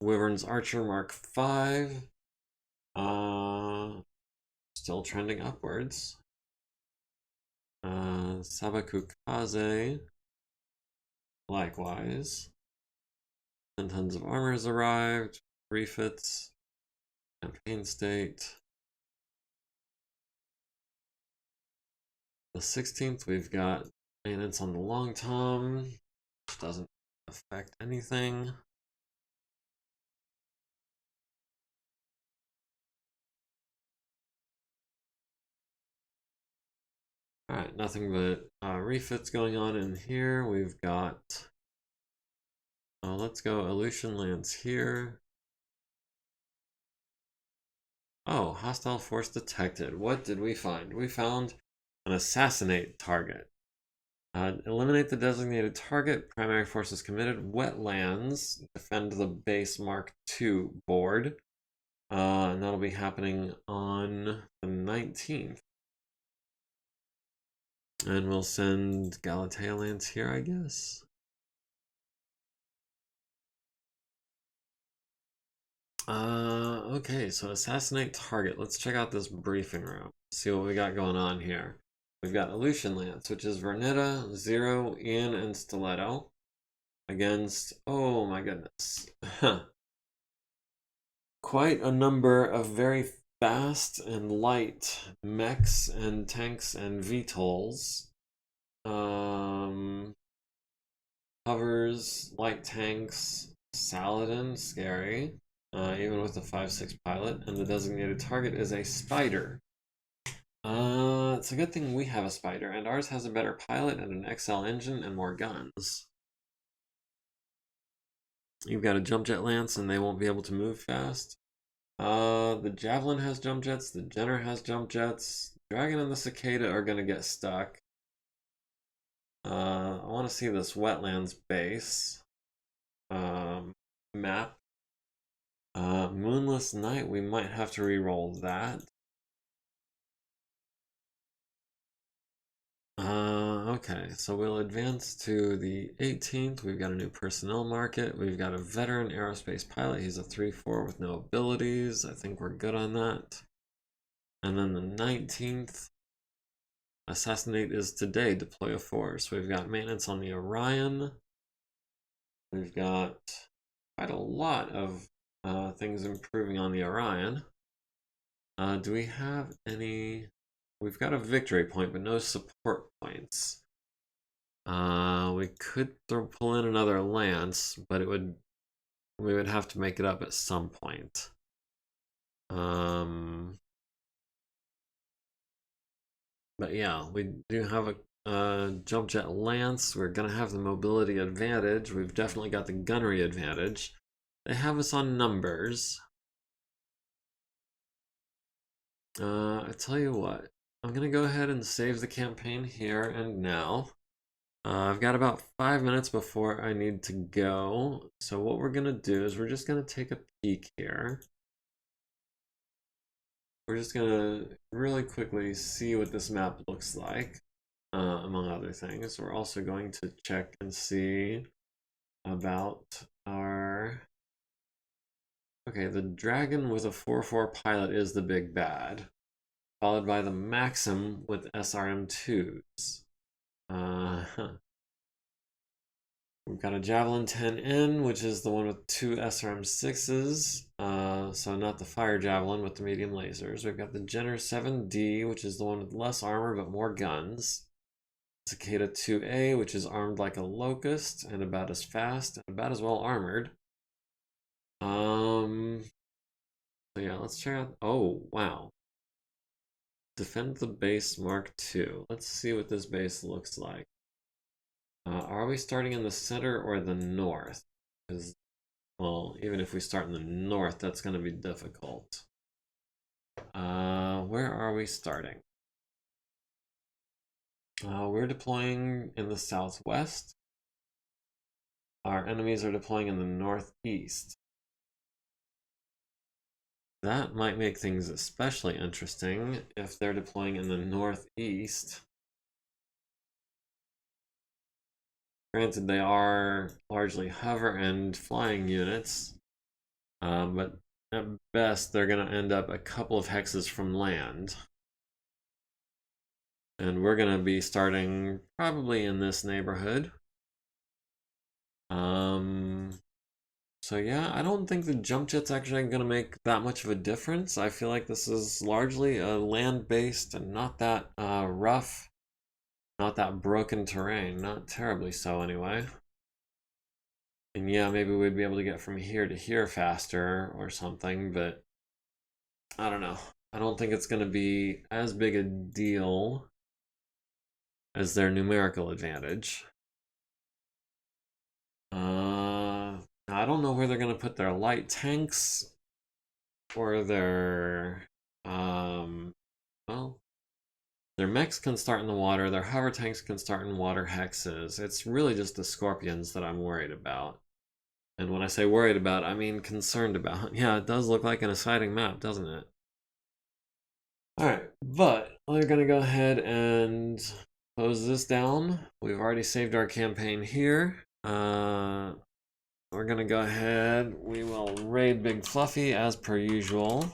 Wyvern's Archer Mark 5. Still trending upwards. Sabaku Kaze. Likewise. 10 tons of armor has arrived. Refits. Campaign state. The 16th, we've got maintenance on the long tom, which doesn't affect anything. Alright, nothing but refits going on in here. We've got, let's go Aleutian Lance here. Oh, hostile force detected. What did we find? We found an assassinate target. Eliminate the designated target. Primary forces committed. Wetlands. Defend the base Mark II board. And that'll be happening on the 19th. And we'll send Galatea Lance here, I guess. Okay, so assassinate target. Let's check out this briefing room. See what we got going on here. We've got Aleutian Lance, which is Vernetta, Zero, Ian, and Stiletto. Against, oh my goodness. Quite a number of very fast and light mechs and tanks and VTOLs. Hovers, light tanks, Saladin, scary. Even with the 5-6 pilot, and the designated target is a spider. It's a good thing we have a spider, and ours has a better pilot and an XL engine and more guns. You've got a jump jet lance, and they won't be able to move fast. The Javelin has jump jets, the Jenner has jump jets. Dragon and the Cicada are gonna get stuck. I want to see this wetlands base map. Moonless Night, we might have to re-roll that. Okay, so we'll advance to the 18th. We've got a new personnel market. We've got a veteran aerospace pilot. He's a 3-4 with no abilities. I think we're good on that. And then the 19th, assassinate is today, deploy a force. We've got maintenance on the Orion. We've got quite a lot of things improving on the Orion. Do we have any? We've got a victory point, but no support points. We could pull in another lance, but we would have to make it up at some point. But yeah, we do have a jump jet lance. We're gonna have the mobility advantage. We've definitely got the gunnery advantage. They have us on numbers. I tell you what, I'm gonna go ahead and save the campaign here and now. I've got about 5 minutes before I need to go. So what we're gonna do is we're just gonna take a peek here. We're just gonna really quickly see what this map looks like, among other things. We're also going to check and see about our... Okay, the Dragon with a 4-4 pilot is the big bad, followed by the Maxim with SRM2s. We've got a Javelin 10N, which is the one with 2 SRM6s, so not the Fire Javelin with the medium lasers. We've got the Jenner 7D, which is the one with less armor but more guns. Cicada 2A, which is armed like a Locust and about as fast and about as well armored. So yeah, let's check out. Oh, wow. Defend the base Mark II. Let's see what this base looks like. Are we starting in the center or the north? Because, well, even if we start in the north, that's going to be difficult. Where are we starting? We're deploying in the southwest. our enemies are deploying in the northeast. That might make things especially interesting if they're deploying in the northeast. Granted, they are largely hover and flying units, but at best they're going to end up a couple of hexes from land. And we're going to be starting probably in this neighborhood. So yeah, I don't think the jump jet's actually going to make that much of a difference. I feel like this is largely a land-based and not that rough, not that broken terrain. Not terribly so anyway. And yeah, maybe we'd be able to get from here to here faster or something, but I don't know. I don't think it's going to be as big a deal as their numerical advantage. I don't know where they're going to put their light tanks or their well, their mechs can start in the water, their hover tanks can start in water hexes. It's really just the scorpions that I'm worried about. And when I say worried about, I mean concerned about. Yeah, it does look like an exciting map, doesn't it? Alright, but we're gonna go ahead and close this down. We've already saved our campaign here. We're gonna go ahead. We will raid Big Fluffy as per usual.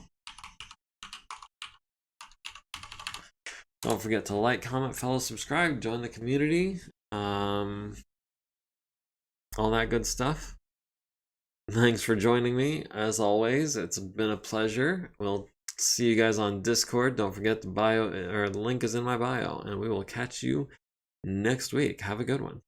Don't forget to like, comment, follow, subscribe, join the community. All that good stuff. Thanks for joining me. As always, it's been a pleasure. We'll see you guys on Discord. Don't forget the link is in my bio, and we will catch you next week. Have a good one.